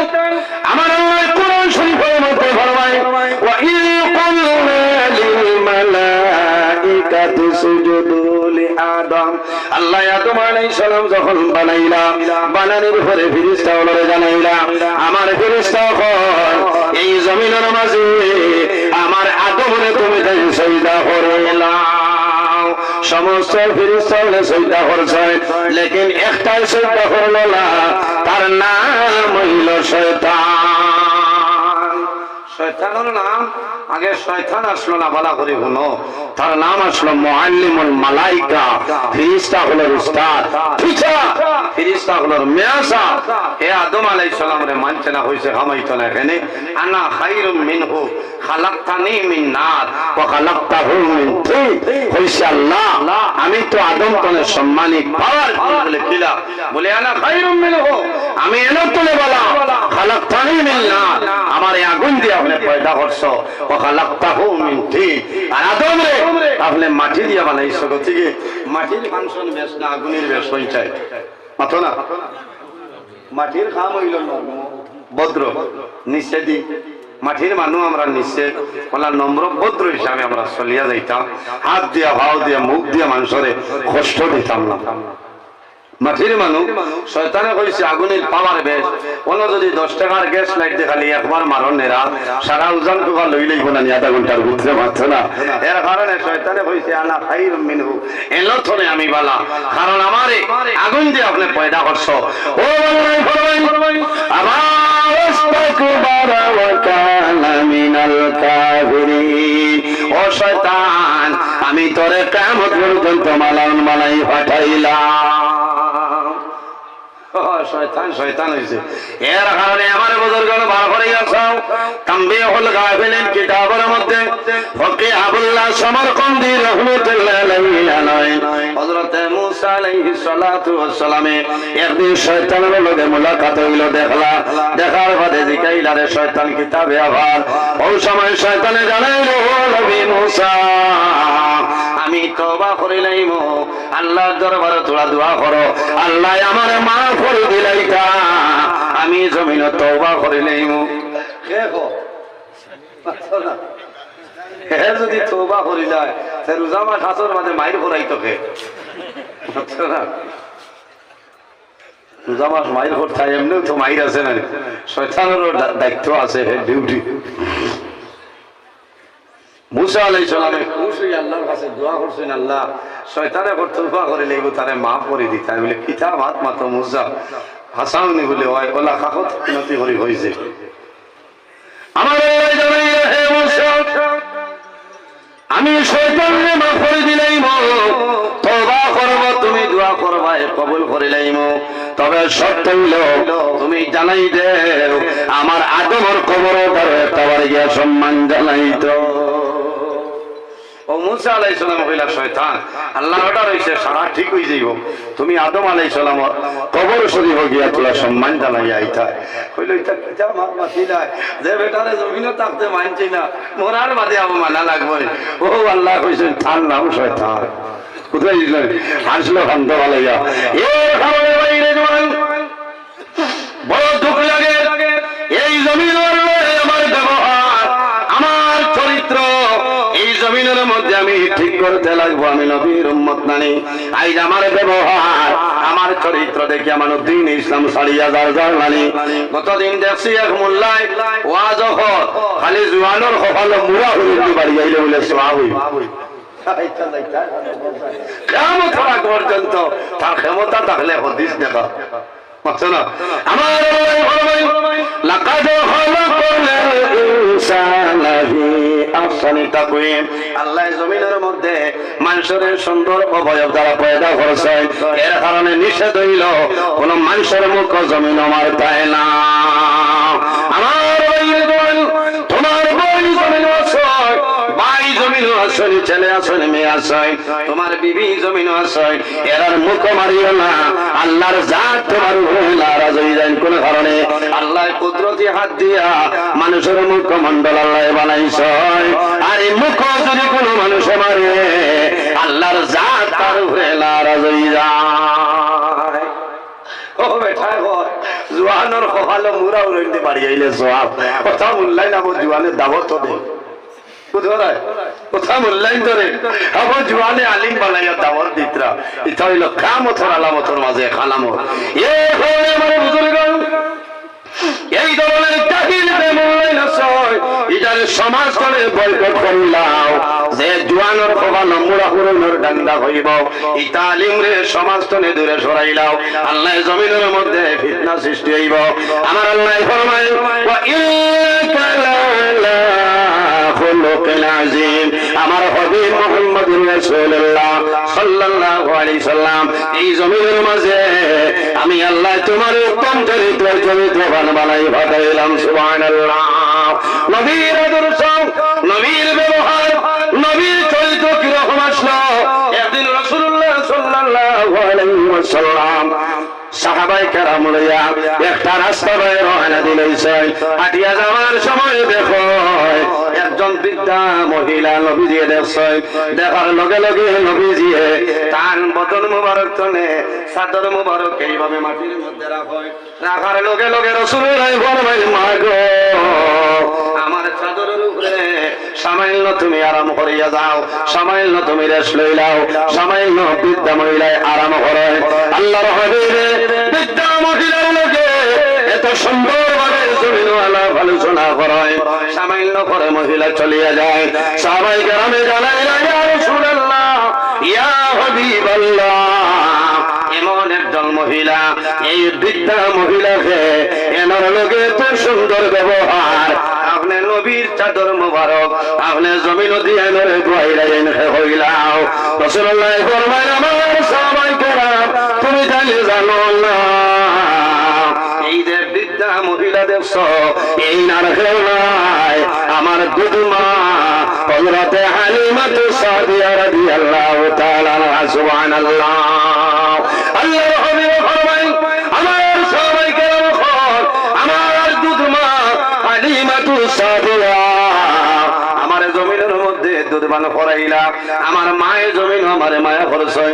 আমার আল্লাহ কোরআন শরীফের মধ্যে ফরমায় ওয়া ইল কুলনা লিল মালাইকাতি সুজুদু লি আদম আল্লাহ আদম আলাইহিস সালাম যখন বানাইলা বানানোর পরে ফেরেশতাগুলোরে জানাইলা আমার ফেরেশতাগণ এই জমিনের মাঝে আমার আদমরে তুমি তাই সিজদা করলা সমস্ত ফেরেশতাগণ সিজদা করছে লেকিন একটাই সিজদা করলো না তার নাম হইল শয়তান শয়তানের নাম আগে শয়তান আসলো না বলা করে শুনো তার নাম আসলো মুআল্লিমুল মালাইকা ফেরেশতাগুলোর উস্তাদ টিচার ফেরেশতাগুলোর মেয়াসা হে আদম আলাইহিস সালামরে মানতে না হইছে হামাইতো না এখানে আনা খায়রুম মিনহু খালাকতানি মিন নার ওয়া খালাকতাহু মিন তিন হইছে আল্লাহ আমি তো আদম কোনে সম্মানিত পাওয়ার বলে কিলা বলে আনা খায়রুম মিনহু আমি এনো তোলে বলা খালাকতানি মিন নার আমার আগুন দিয়ে আপনি পয়দা করছো ওয়া খালাকতাহু মিন তিন আর আদম রে আপনি মাটি দিয়ে বানাইছো গতিকে মাটির ফাংশন বেশ না আগুনের বেশ হইছে মাথো না মাটির কাম হইল ভদ্র নিষেধি মাটির মানুষ আমরা নিচে বলা নম্র ভদ্র হিসাবে আমরা চলিয়া যাইতাম হাত দিয়া ভাও দিয়া মুখ দিয়া মানুষরে কষ্ট দিতাম না মাটির মানুষ শয়তানে কইছে আগুনের পাওয়ার বেশ কোন যদি 10 টাকার গ্যাস লাইট দেখালি একবার মারণ নেরা সারা উজান কুকা লই লইব না আধা ঘন্টার ভিতরে মাত্র না এর কারণে শয়তানে কইছে আনা খায়রুম মিনহু এলো থরে আমি বালা কারণ আমারে আগুন দিয়ে আপনি পয়দা করছো ও আল্লাহ ফরমাই আমার ইস্তাকবারা ওয়া কানা মিনাল কাফিরিন ও শয়তান আমি তোরে কিয়ামত পর্যন্ত মালাই পাঠাইলাম শয়তান শয়তান হইছে এর কারণে আমার বুজুর্গগণ বার করে গেছাও তামবিহুল গাফিলিন কিতাবের মধ্যে ফকি আবুল্লাহ সমরকন্দি রাহমাতুল্লাহ আলাইহি হযরত মুসা আলাইহিস সালাতু ওয়াস সালামে একদিন শয়তানের লগে মুলাকাত হইল দেখার বাদে জিকাইলা রে শয়তান কিতাবে আবার ওই সময় শয়তানে জানাইলো নবী মুসা আমি তওবা করিলাম আল্লাহর দরবারে তোরা দোয়া করো আল্লাহ আমারে মাফ করে দিলাইতা আমি জমিনে তওবা করিলাম দেখো না হে যদি তওবা করি যায় তে রোজা মাস আসর মাঝে মাইর করাইতো কে না রোজা মাস মাইর করতে এমনিও তো মাইর আছে না শয়তানেরও দায়িত্ব আছে ডিউটি মুসা আলাইহিস সালামে খুশি আল্লাহর কাছে দোয়া করছেন আল্লাহ শয়তানে তওবা করে লইব তারে maaf করে দিতে বলে কিতাব হাত মাত্র মুসা হাসাউনি বলে হয় ওলা কাকত নতি করি হইছে আমার আল্লাহ জানাই হে মুসা আমি শয়তানকে maaf করে দিলাম তওবা করব তুমি দোয়া করবা কবুল করে লইম তবে শর্ত হইলো তুমি জানাই দেও আমার আদমের কবরে তারে তাবার গিয়া সম্মান জানাইতো ও মুসা আলাইহিস সালাম কইলা শয়তান আল্লাহ অর্ডার হইছে সারা ঠিক হই যাইবো তুমি আদম আলাইহিস সালাম কবর শরীফ গিয়া তোলা সম্মান জানাই আইতা কইলো এটা কিতাব মাতিলা যে বেটারে জমিনে তাকতে মানছি না মোরার বাদে আবু মানা লাগবে ও আল্লাহ কইছেন তার নাম শয়তান কোথায় গেল হাসলো খান্ত ভালাইয়া এ খাওয়ারে বাইরে জওয়ান বড় দুঃখ লাগে এই জমিনের আমার ব্যবহার আমার চরিত্র এই জমিনের মধ্যে আমি ঠিক করতে লাগবো আমি নবীর উম্মত নানি আজ আমার ব্যবহার আমার চরিত্র দেখে আমার দ্বীন ইসলাম ছাড়িয়া যার নানি গতদিন দেখছি এক মোল্লাই ওয়াজ খালি জুয়ানোর কপাল মুড়া হইতে বাড়ি আইলে বলে সওয়াব হই কিয়ামত পর্যন্ত তার ক্ষমতা থাকলে হাদিস দেখা আমার লাকাদ খালাকাল ইনসানা ফি আহসানি তাকওয়িম আল্লাহ জমিনের মধ্যে মানুষ মানুষের সুন্দর অবয়ব দ্বারা পয়দা করছে, এর কারণে নিষেধ হইল কোন মানুষের মুখ জমিন আমার তাই না। আমার তোমার বই জমিন আছে, ভাই জমিন আছে, ছেলে আছে, মেয়ে আছে, তোমার বিবি জমিন আছে, এরার মুখ মারিও না। আল্লাহর জাত তোমার উপরে নারাজ হয়ে যায় কোন কারণে। আল্লাহ কুদরতি হাত দিয়া মানুষের মুখমণ্ডল আল্লাহ বানাইছে, আর এই মুখ যদি কোনো মানুষ মারে আল্লাহর জাত তার উপরে নারাজ হয়ে যায়। ও বেটা জোয়ানোর কপালে মুরা উড়াইতে পারি আইলে সওয়াব, কথা মূল্যায়ন আমার জোয়ানের দাওয়াত দে, কথা মূল্যায়ন করে আমার জোয়ানে আলিম বানাইয়া দাওয়াত দিতরা। এটা হইল কামতর আলামতর মাঝে খালামত। এ হলে আমার বুজুর্গগণ এই ধরনের জাহিলদের মূল্যায়ন আছে, এটার সমাজ করে বয়কট করিলাও। যে জোয়ানোর কপাল মুড়া উড়ানোর ডান্ডা হইব, এই তালিমরে সমাজ থেকে দূরে সরাইলাও। আল্লাহ জমিনের মধ্যে ফিতনা সৃষ্টি হইব। আমার আল্লাহ ফরমায় ওয়া ইন্নাকা লাআলা খুলুকিন আযীম। আমার হাবিব মুহাম্মদুর রাসূলুল্লাহ সাল্লাল্লাহু আলাইহি সাল্লাম এই জমিনের মাঝে আমি আল্লাহ তোমার উত্তম চরিত্রের চরিত্রবান বানাই পাঠাইলাম। সুবহানাল্লাহ। নবীর আদর্শ, নবীর ব্যবহার, নবীর চরিত্র কিরকম আসলো। একদিন রাসূলুল্লাহ সাল্লাল্লাহু আলাইহি ওয়াসাল্লাম সাহাবায়ে কেরাম লইয়া একটা রাস্তা বের রওনা দিলেছে। হাঁটিয়া যাওয়ার সময় দেখো একজন বৃদ্ধা মহিলা নবীজি দেখছে। দেখার লগে লগে নবীজি তার বদন মুবারক তনে চাদর মুবারক এইভাবে মাটির মধ্যে রাখে। রাখার লগে লগে রাসূলুল্লাহ ফরমায় মা গো আমার চাদরের উপরে সামান্য তুমি আরাম করিয়া যাও, সামান্য তুমি রেস্ট লইলাও, সামান্য বৃদ্ধা মহিলায় আরাম করে। আল্লাহর হাবিব বৃদ্ধা মহিলার লগে এত সুন্দর ভাবে জমিন আলাপ আলোচনা করে, সামান্য করে মহিলা চলিয়া যায়। সাহাবায়ে কেরামে জানাইলা ইয়া রাসূলুল্লাহ ইয়া হাবিবাল্লাহ, এমন একজন মহিলা, এই বৃদ্ধা মহিলাকে এনার লগে এত সুন্দর ব্যবহার, আপনি নবীর চাদর মুবারক আপনি জমিন দিয়ে নরে দোয়াইলেন হইলাও। রাসূলুল্লাহ ফরমায় আমার সাহাবায়ে কেরাম তুমি জানো না এই যে বৃদ্ধা মহিলা দেখছো এই নার কেউ নাই, আমার দুধমা হযরতে হালিমাতু সাদিয়া রাদিয়াল্লাহু তাআলা আনহা। সুবহানাল্লাহ। আল্লাহর হাবিব ফরমায় আমার সাহাবায়ে কেরাম আমার দুধমা হালিমাতু সাদিয়া আমার জমিনের মধ্যে দুধ পান করাইলা। আমার মায়ের জমিন আমার মায়া করছে,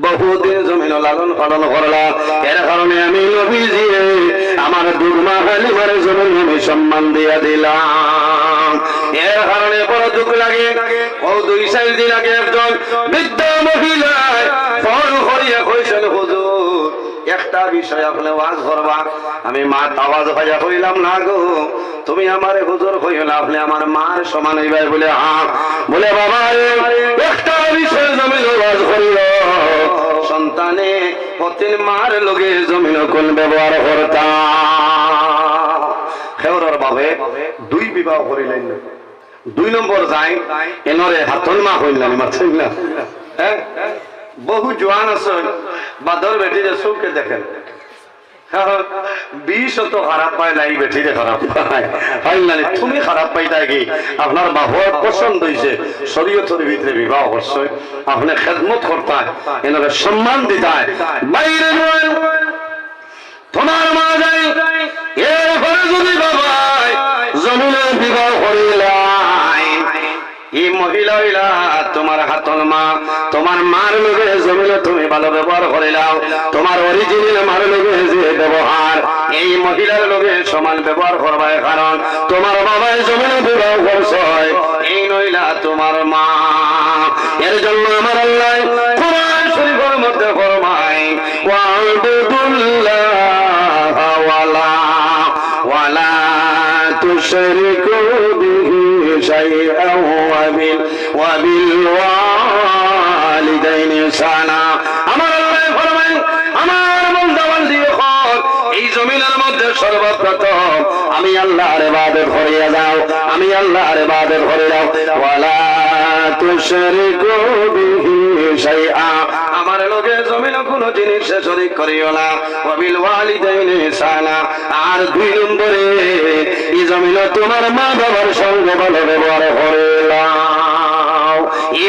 বহুদিন জমিন লালন পালন করলা, এর কারণে আমি নবীজি আমার দুধমা হালিমার জমিন আমি সম্মান দিয়া দিলাম। এর কারণে বড় দুঃখ লাগে। ও 2-4 দিন আগে একজন বৃদ্ধা মহিলা ফোন করিয়া কইছেন হুজুর একটা বিষয় আপনি ওয়াজ করবা। আমি মা আওয়াজ ভাইয়া কইলাম না গো তুমি আমারে হুজুর কইও না, আপনি আমার মার সমান হইবাই। বলে হ্যাঁ। বলে বাবা একটা বিষয় জমিন ওয়াজ করিও, সন্তানে প্রতিদিন মার লগে জমিন কোন ব্যবহার করতা। খেওরার বাবে 2 বিবাহ করিলেন, 2 নম্বর যায় এনরে হাতন মা হইলেন মারছেন না। হ্যাঁ বহু জওয়ান আছে বাদর বেটিরে চোখে দেখেন, বিষ তো খারাপ পায় নাই বেটিরে খারাপ পায় হয় না। তুমি খারাপ পাইতা কি আপনার বাবার পছন্দ হয়েছে শরীয়তের ভিতরে বিবাহ করছে, আপনি খেদমত করতায় এনারে সম্মান দিতায় বাইরে নয়। তোমার মা যাই এরপরে যদি বাবাই জমিনে বিবাহ করিলাই, এই মহিলা হইলা তোমার হাতন মা, তোমার মার লগে জমিনে তুমি ভালো ব্যবহার করিলাও, তোমার অরিজিনাল মার লগে যে ব্যবহার এই মহিলার লগে সমান ব্যবহার করবাই, কারণ তোমার বাবাই জমিনে বিবাহ করছে, এই নইলা তোমার মা। এর জন্য আমার আল্লাহ কোরআন শরীফের মধ্যে ফরমায় ওয়া'বুদুল্লাহ ওয়ালা তুশরিকু বিহি শাইআন ওয়া বিল ওয়ালিদাইনি ইহসানা। আমার আল্লাহ ফরমায় আমার বান্দা বান্দি হক এই জমিনের মধ্যে সর্বপ্রথম আমি আল্লাহর ইবাদত করিয়া যাও, আমি আল্লাহর ইবাদত করে যাও। ওয়ালা তুশরিকু বিহি শাইআ আমার লগে জমিন কোনো জিনিস শরীক করিও না ওয়া বিল ওয়ালিদাইনি ইহসানা আর 2 নম্বরে এই জমিন তোমার মা বাবার সঙ্গে ভালো ব্যবহার করিও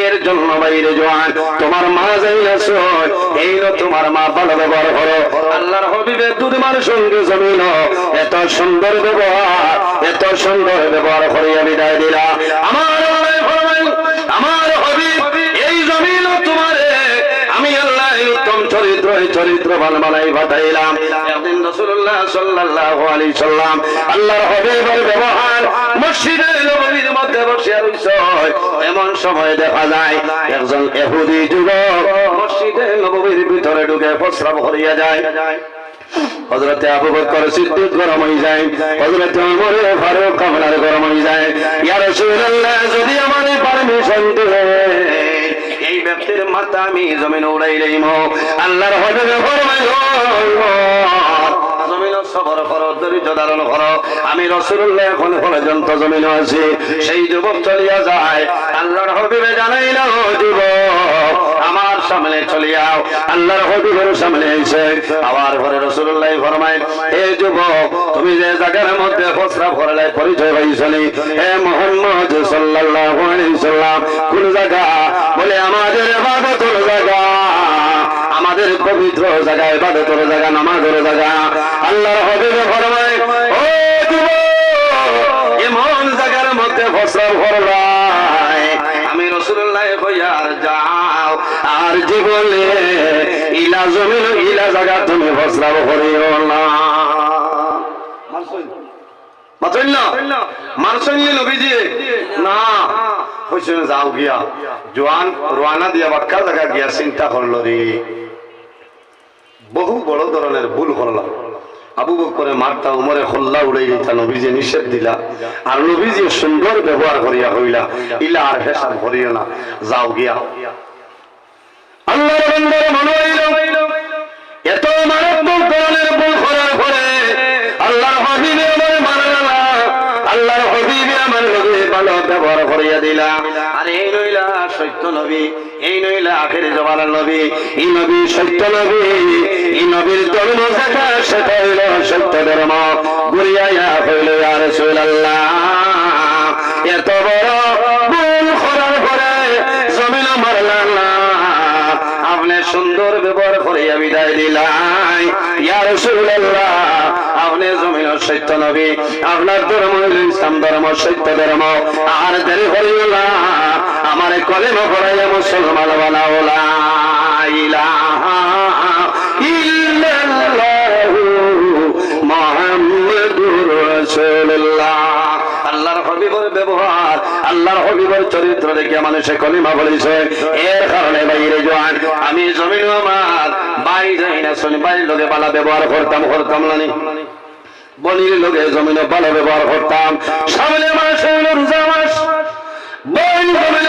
এর জন্য বাইরে জওয়ান তোমার মা যাইয়াছো এই না তোমার মা ভালো ব্যবহার করো আল্লাহর হাবিবের দুধমার সঙ্গে জমিন এত সুন্দর ব্যবহার করিয়া বিদায় দিলা আমার আল্লাহ ফরমায় আমার হাবিব এই জমিন তোমারে আমি আল্লাহ উত্তম চরিত্রবান বানাই পাঠাইলাম একদিন রাসূলুল্লাহ সাল্লাল্লাহু আলাইহি সাল্লাম আল্লাহর হাবিবের ব্যবহার মসজিদে নববীর মধ্যে বসে রইছে এমন সময় দেখা যায় একজন ইহুদি যুবক মসজিদে নববীর ভিতরে ঢুকে প্রস্রাব করিয়া যায় হযরতে আবু বকর সিদ্দিক গরম হয়ে যায় হযরতে ওমর ফারুক কামলার গরম হয়ে যায় ইয়া রাসূলুল্লাহ যদি আমারে পারমিশন দেন এই ব্যক্তির মাথা আমি জমিনে উড়াই দেব আল্লাহর হাবিব ফরমাইলো জমিন সবর করো ধৈর্য ধারণ করো আমি রাসূলুল্লাহ এখন পর্যন্ত জমিনে আছি সেই যুবক চলিয়া যায় আল্লাহর হাবিবে জানাইলো যুবক আমার সামনে চলিয়াও আল্লাহর হাবিবের সামনে এসে আবার পরে রাসূলুল্লাহ ফরমায় হে যুবক তুমি যে জায়গার মধ্যে প্রস্রাব করলে পরিচয় পাইছনি হে মুহাম্মদ সাল্লাল্লাহু আলাইহি সাল্লাম কোন জায়গা বলে আমাদের ইবাদতের জায়গা আমাদের পবিত্র জায়গা ইবাদতের জায়গা নামাজের জায়গা আল্লাহর হাবিব ফরমায় ও যুবক এমন জায়গার মধ্যে প্রস্রাব করলাই আমি রাসূলুল্লাহ কইয়া আর যাও আর জীবনে ইলা জমিন ইলা জায়গা তুমি প্রস্রাব করিও না মারসইল নবীজি না কইছেন যাও গিয়া জওয়ান রওনা দিয়া বাক্কা জায়গা গিয়া চিন্তা করলো রে বহু বড় ধরনের ভুল করলাম আবু বকরে মারতা উমরে খল্লা উড়াই দিতা নবীজি নিষেধ দিলা আর নবীজি সুন্দর ব্যবহার করিয়া হইলা ইলা আর ফেসাদ করিও না যাও গিয়া আল্লাহর বান্দার মনে হইল এত মারাত্মক ধরনের ভুল করার পরে আল্লাহর হাবিবে আমার মানলা না আল্লাহর হাবিবে আমার লগে ভালো ব্যবহার করিয়া দিলা আর এই নইলা সত্য নবী এই নইলা আখেরি জমানার নবী এই নবী সত্য নবী এই নবীর ধর্ম যেটা সেটা হইল সত্য ধর্ম ঘুরিয়া হইল ইয়া রাসূলুল্লাহ এত বড় ভুল করার পরে জমিন মারলা না আপনি সুন্দর ব্যবহার করিয়া বিদায় দিলাই ইয়া রাসূলুল্লাহ আপনি জমিন সত্য নবী আপনার ধর্ম হইল ইসলাম ধর্ম সত্য ধর্ম আর দেরি হইল না আমার কলেমা পড়াইয়া মুসলমান বানাও লা ইলাহা ইল্লাল্লাহু মুহাম্মাদুর রাসূলুল্লাহ আল্লাহর হাবিবের ব্যবহার আল্লাহর হাবিবের চরিত্র দেখে মানুষে কলিমা বলেছে এর কারণে বাইরে জওয়ান আমি জমিন আমার বাই যাই না শুনি বাড়ির লোকে ভালো ব্যবহার করতাম না বনির লোকে জমিনে ভালো ব্যবহার করতাম সামনে মাস হইল রোজা মাস বন জমিন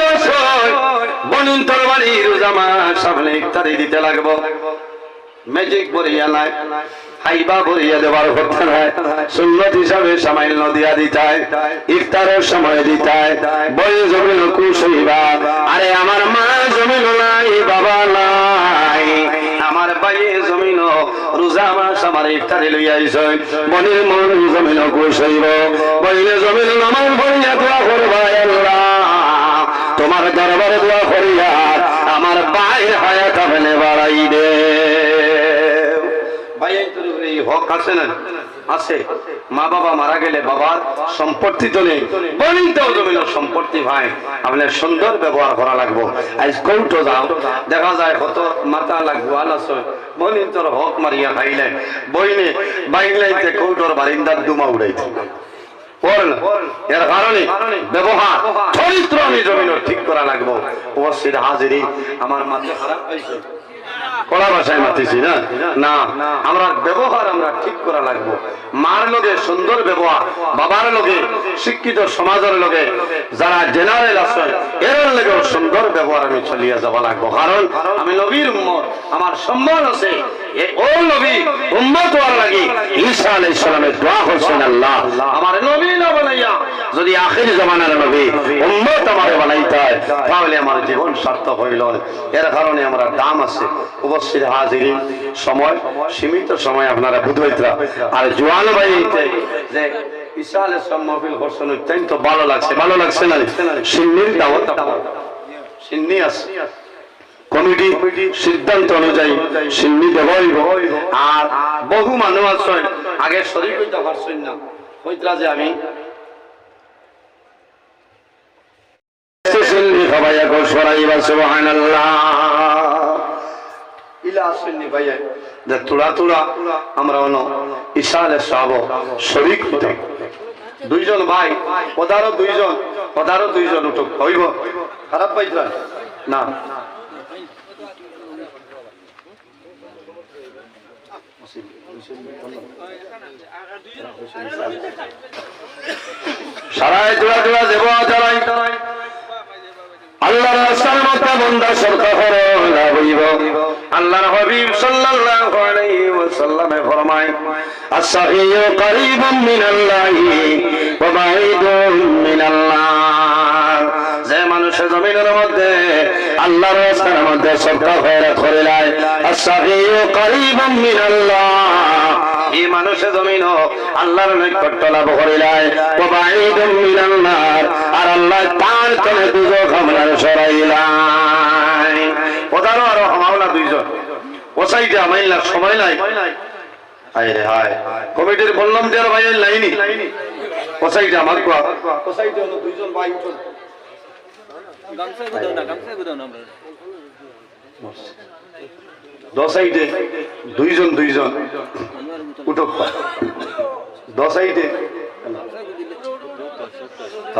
বনিন তোর বাড়ি রোজা মাস সামনে ইফতারি দিতে লাগবো ম্যাজিক বলিয়া নাই হাইবা বলিয়া দেবার কথা নাই সুন্নত হিসাবে সামান্য দিয়া দিতায় ইফতারের সময় দিতায় বই জমিন কুশইবা আরে আমার মা জমিন নাই বাবা নাই আমার ভাইয়ে জমিন রোজা মাস আমার ইফতারি লইয়া আইছে বনির মন জমিন কুশইব বইলে জমিন নামাজ পড়িয়া দোয়া করবা আল্লাহ তোমার দরবারে দোয়া করিয়া আমার ভাইয়ের হায়াত আপনি বাড়াই দে হক আছে না আছে মা বাবা মারা গেলে বাবার সম্পত্তি তো নেই বনিতেও জমিন সম্পত্তি ভাই আপনার সুন্দর ব্যবহার করা লাগবো আজ কৌটো যাও দেখা যায় কত মাথা লাগবো আলাস বনিন তোর হক মারিয়া খাইলে বইনে বাইলাইতে কৌটোর বারিন্দার দুমা উড়াইতে এর কারণে ব্যবহার চরিত্র আমি জমিন ঠিক করা লাগবো উপস্থিত হাজিরি আমার মাথা খারাপ হয়েছে কড়া ভাষায় মাতিছি না না, আমরা ব্যবহার আমরা ঠিক করা লাগবো। মার লগে সুন্দর ব্যবহার, বাবার লগে, শিক্ষিত সমাজের লগে, যারা জেনারেল আছে এর লগেও সুন্দর ব্যবহার আমি চলিয়ে যাব লাগবো। কারণ আমি নবীর উম্মত, আমার সম্মান আছে। ও নবী উম্মত হওয়ার লাগি ঈসা আলাইহিস সালামের দোয়া করছেন, আল্লাহ আমার নবী না বানাইয়া যদি আখির জামানার নবী উম্মত আমারে বানাইতে হয় তাহলে আমার জীবন সার্থক হইল। এর কারণে আমরা দাম আছে। উপস্থিত হাজিরিন, সময় সীমিত সময় আপনারা বুঝাইতরা। আর জোয়ান ভাই যে ঈসা আলাইহিস সালাম মাহফিল করছেন অত্যন্ত ভালো লাগছে, ভালো লাগছে না? সিন্নির দাওয়াত, সিন্নি আছে কমিটি সিদ্ধান্ত অনুযায়ী সিন্নি দেবই। আর বহু মানুষ আছেন আগে শরীর হইতে পারছেন না, হইতরা যে আমি সিন্নি খাবাই এখন সরাইবা সুবহানাল্লাহ ইলা আসেননি ভাইয়া যে তোরা তোরা আমরা অন ঈসা আলাইহিস সালাম শরীক হইতে দুইজন ভাই পদারও দুইজন উঠুক হইব। খারাপ পাইতরা না? সারাই জোড়া জোড়া দেব জ্বালাই আল্লাহর রাসূল মত বান্দা সরকার না হইব। আল্লাহর হাবিব সাল্লাল্লাহু আলাইহি ওয়াসাল্লাম ফরমায় আস-সাহিয়্যু করিবুম মিনাল্লাহি ওয়া বাঈদুম মিনাল্লাহ। যে মানুষের জমিনের মধ্যে আল্লাহর রাস্তার মধ্যে সরকার করিলাই আস-সাহিয়্যু করিবুম মিনাল্লাহ, এই মানুষের জমিন আল্লাহর নৈকট্য লাভ করিলাই ওয়া বাঈদুম মিনান্নার, আর আল্লাহ তার তলে দুজক আমরার সরাইলাই। ওদারও আরো হামাওলা দুইজন ওসাইতে আমাইলা সময় নাই। হায় রে হায়, কমিটির বললাম যে আর ভাই লাইনি ওসাইতে আমার কোয়া ওসাইতে হলো দুইজন ভাই উঠুন গামছা গুদাও না আমরা দশাইতে দুইজন উঠক দশাইতে।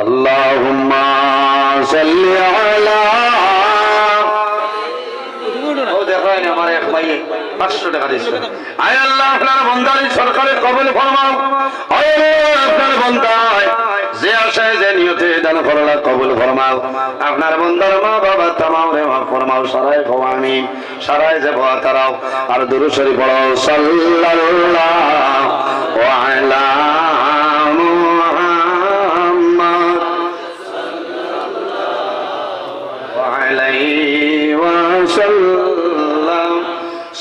আল্লাহুম্মা সাল্লি আলা ও দেখায় না আমার এক ভাই 500 টাকা দিয়েছে। আয় আল্লাহ আপনার বান্দার সরকারের কবুল ফরমাও। আয় আপনার বান্দা যে আশায় যে নিয়তে দান করলা কবুল ফরমাও। আপনার বান্দার মা বাবা তামাম রে মাফ ফরমাও। সারায় আমিন। সারায় যে ভয়া তারাও আর দুরূদ শরীফ পড়ো সাল্লাল্লাহু আলা মুহাম্মদ ওয়া আলাইহি ওয়াসাল্লাম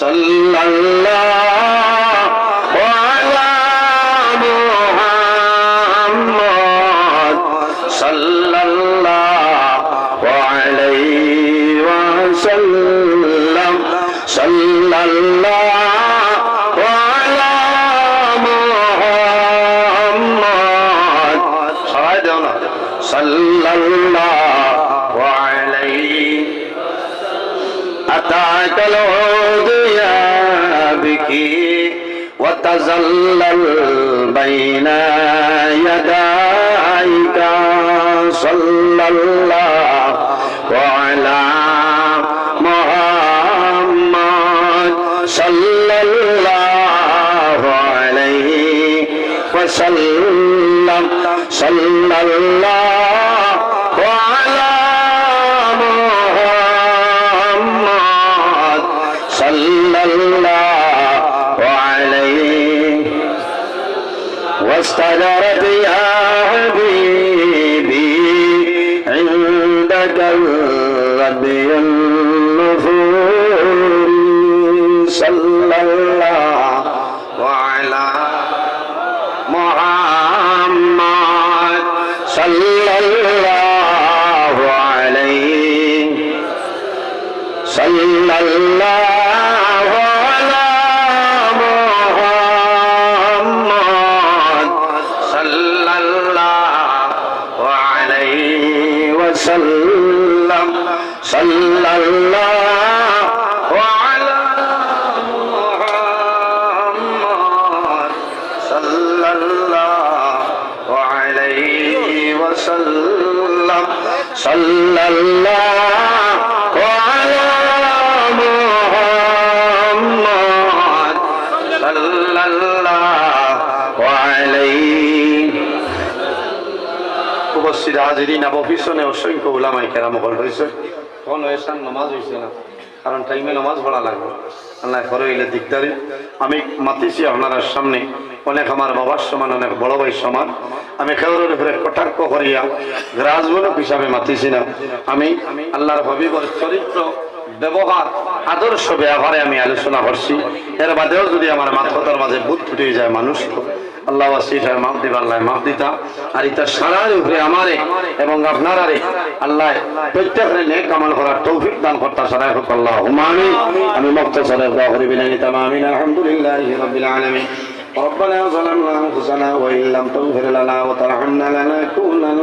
সাল্লাল্লাহু وتزلل بين يديك صلى الله على محمد صلى الله عليه وسلم صلى الله على محمد صلى الله عليه واستجرت يا حبيبي عندك الربي النفور صلى الله على محمد صلى الله عليه صلى الله على محمد صلى الله عليه وسلم صلى الله على محمد صلى الله عليه وسلم صلى الله على محمد হাজিরিন আবু পিছনে অসংখ্য উলামায়ে কেরাম হল হয়েছে কোন এসান নামাজ হয়েছে না কারণ টাইমে নামাজ পড়া লাগবে আল্লাহ করে এলে দিকদারি আমি মাতিছি আপনার সামনে অনেক আমার বাবার সমান অনেক বড় ভাই সমান আমি খেউরের উপরে কটাক্ষ করিয়া রাজমূলক হিসাবে মাতিছি না আমি আল্লাহর হাবিবের চরিত্র ব্যবহার আদর্শ ব্যবহারে আমি আলোচনা করছি এর বাদেও যদি আমার মাথার মাঝে বুধ ফুটে যায় মানুষ আল্লাহ ওয়াসিফায় মাফ দিবা আল্লাহ মাফ দিতা আর এটা সারার উপরে আমারে এবং আপনারারে আল্লাহ প্রত্যেকের নেক আমল করার তৌফিক দান করতা সারাই হোক আল্লাহুম্মা আমিন আমি মুক্তাসারে দোয়া করি বিনানি তামামিন আলহামদুলিল্লাহি রাব্বিল আলামিন ربنا ظلمنا انفسنا وان لم تغفر لنا وترحمنا لنكونن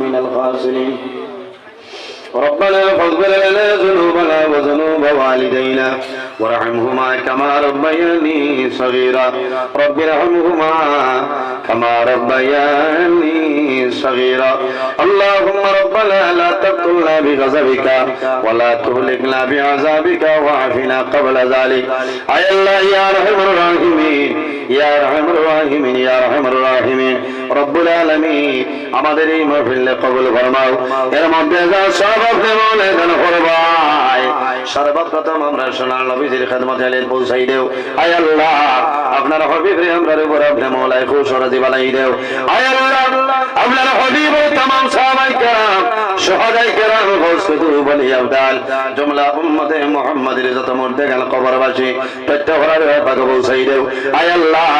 من الخاسرين ربنا فاغفر لنا ذنوبنا وذنوب والدينا وارحمهما كما ربياني صغيرا رب ارحمهما كما ربياني صغيرا اللهم ربنا لا تقتلنا بغضبك ولا تهلكنا بعذابك واعفنا قبل ذلك اي الله يا ارحم الراحمين يا ارحم الراحمين يا ارحم الراحمين رب العالمين আমাদের এই মাহফিল কবুল ফরমাও এর মধ্যে যা সব আপনি মনে দেন করবাই সর্বপ্রথম আমরা সোনার নবীজির খিদমতে আলেন পৌঁছাই দেও আয় আল্লাহ আপনার হাবিবের আমরার উপর আপনি মওলায়ে খুশ রাজি বানাই দেও আয় আল্লাহ আপনার হাবিব ও तमाम সাহাবায়ে কেরাম শুহাদায়ে কেরাম গৌসুদু বলি আবদাল জুমলা উম্মতে মুহাম্মাদের যত মুর্দে গেল কবরবাসী প্রত্যেকের পাক পৌঁছাই দেও আয় আল্লাহ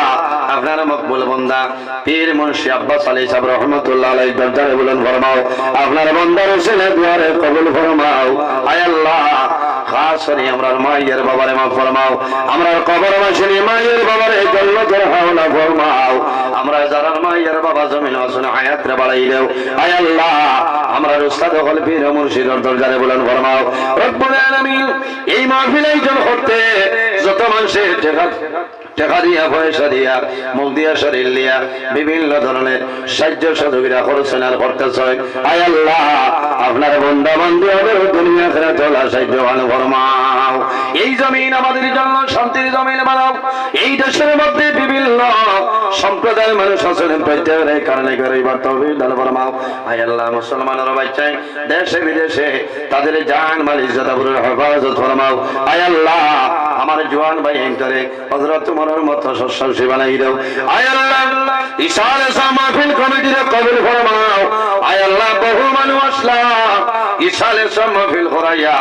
আপনার মকবুল বান্দা পীর মুন্সি আব্বাস আলী সাহেব রহমাতুল্লাহ আলাইহি দরজারে বুলন্দ ফরমাও আপনার বান্দার উসিলে দুয়ারে কবুল ফরমাও আয় আল্লাহ খাস করে আমরার মায়ের বাবারে মাফ ফরমাও আমরার কবরবাসী মায়ের বাবারে জান্নাতের হাওলা ফরমাও আমরা যারা মায়ের বাবা জমিন আসনে হায়াতরে বাড়াই দাও আয় আল্লাহ আমরার উস্তাদ হল পীর মুর্শিদের দরজারে বুলন্দ ফরমাও রব্বুল আলামিন এই মাহফিল আয়োজন করতে যত মানুষের টাকা দিয়া পয়সা দিয়া মুখ দিয়া শরীর দিয়া বিভিন্ন ধরনের সাহায্য সহযোগিতা করছেন আর করতেছে আয় আল্লাহ আপনার বান্দা বান্দীদের দুনিয়া আখিরাত চলা সাহায্য ফরমাও এই জমিন আমাদের জন্য শান্তির জমিন বানাও এই দেশের মধ্যে বিভিন্ন সম্প্রদায়ের মানুষ আছেন প্রত্যেকের কারণে গরিবার তৌফিক দান ফরমাও আয় আল্লাহ মুসলমানের বাচ্চায় দেশে বিদেশে তাদের জান মাল ইজ্জত আবরুর হেফাজত ফরমাও আয় আল্লাহ আমার জওয়ান ভাই এন্টারে হযরত মনের মত শস্যশী বানাই দাও আয় আল্লাহ ইশারে মাহফিল কমিটির কবুল ফরমাও আয় আল্লাহ বহু মানুষ আসলা ইশারে মাহফিল করাইয়া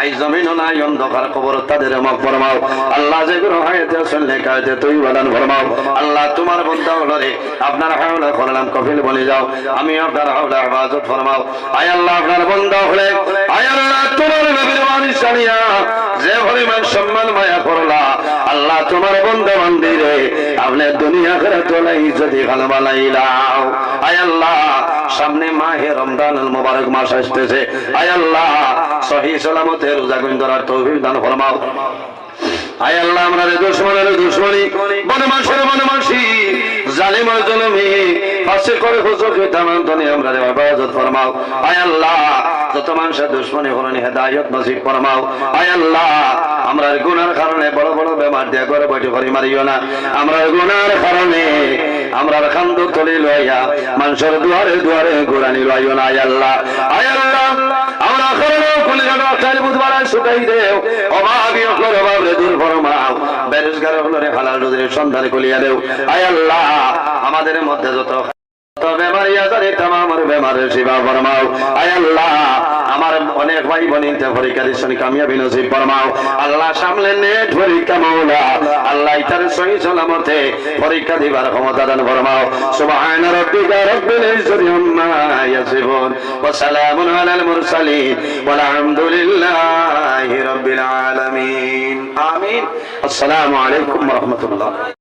এই জমিন নাই অন্ধকার কবর তাদের মাফ ফরমাও আল্লাহ যে গুরু হায়াতে শুনলে কায়তে তুই বদান ফরমাও আল্লাহ তোমার বান্দা হলে আপনার হাওলা করলাম কফিল বলে যাও আমি আপনার হাওলা ইবাদত ফরমাও আয় আল্লাহ আপনার বান্দা হলে আয় আল্লাহ তোমার নবীর ওয়ারিস জানিয়া যে পরিমাণ সম্মান মায়া করলা আল্লাহ তোমার বান্দা বান্দিরে আপনি দুনিয়া আখিরাত চলে ইজ্জত খান বানাইলাও আয় আল্লাহ সামনে মাহে রমজানুল মুবারক মাস আসতেছে আয় আল্লাহ সহি সালামতে রোজা ধরার তৌফিক দান ফরমাও আয় আল্লাহ আমরা দুশমনের দুশমনি বদমাশি জালিমের জুলুমি ফাসিকের হুজুরকে তামাম দুনিয়া আমরা ইবাদত ফরমাও আয় আল্লাহ যত মানুষের দুশমনি হরনি হেদায়েত নসিব ফরমাও আয় আল্লাহ আমরা গুনার কারণে বড় বড় বেমার দিয়া করে বইতে করি মারিও না আমরা গুনার কারণে আমরা খান্দক তলি লইয়া মানুষের দুয়ারে দুয়ারে ঘুরানি লইও না আয় আল্লাহ আমরা কারণে কোন জায়গা চাইলে বুধবার ছুটাই দেও অভাবী হলো অভাবে দূর ফরমাও বেরোজগার হলো হালাল রুজির সন্ধান কলিয়া দেও আয় আল্লাহ আমাদের মধ্যে যত বেমারি আছে তামাম বেমারের সেবা ফরমাও আয় আল্লাহ আমার অনেক ভাই বোনিতে পরীক্ষা দিচ্ছেন কামিয়াবি নসিব ফরমাও আল্লাহ সামনে নেট পরীক্ষা মাওলা আল্লাহ ইতার সহি সালামতে পরীক্ষা দিবার ক্ষমতা দান ফরমাও সুবহান রাব্বিকা রাব্বিল ইজ্জতি আম্মা ইয়াসিফুন ওয়া সালামুন আলাল মুরসালিন ওয়াল হামদুলিল্লাহি রাব্বিল আলামিন আমিন আসসালামু আলাইকুম ওয়া রাহমাতুল্লাহ।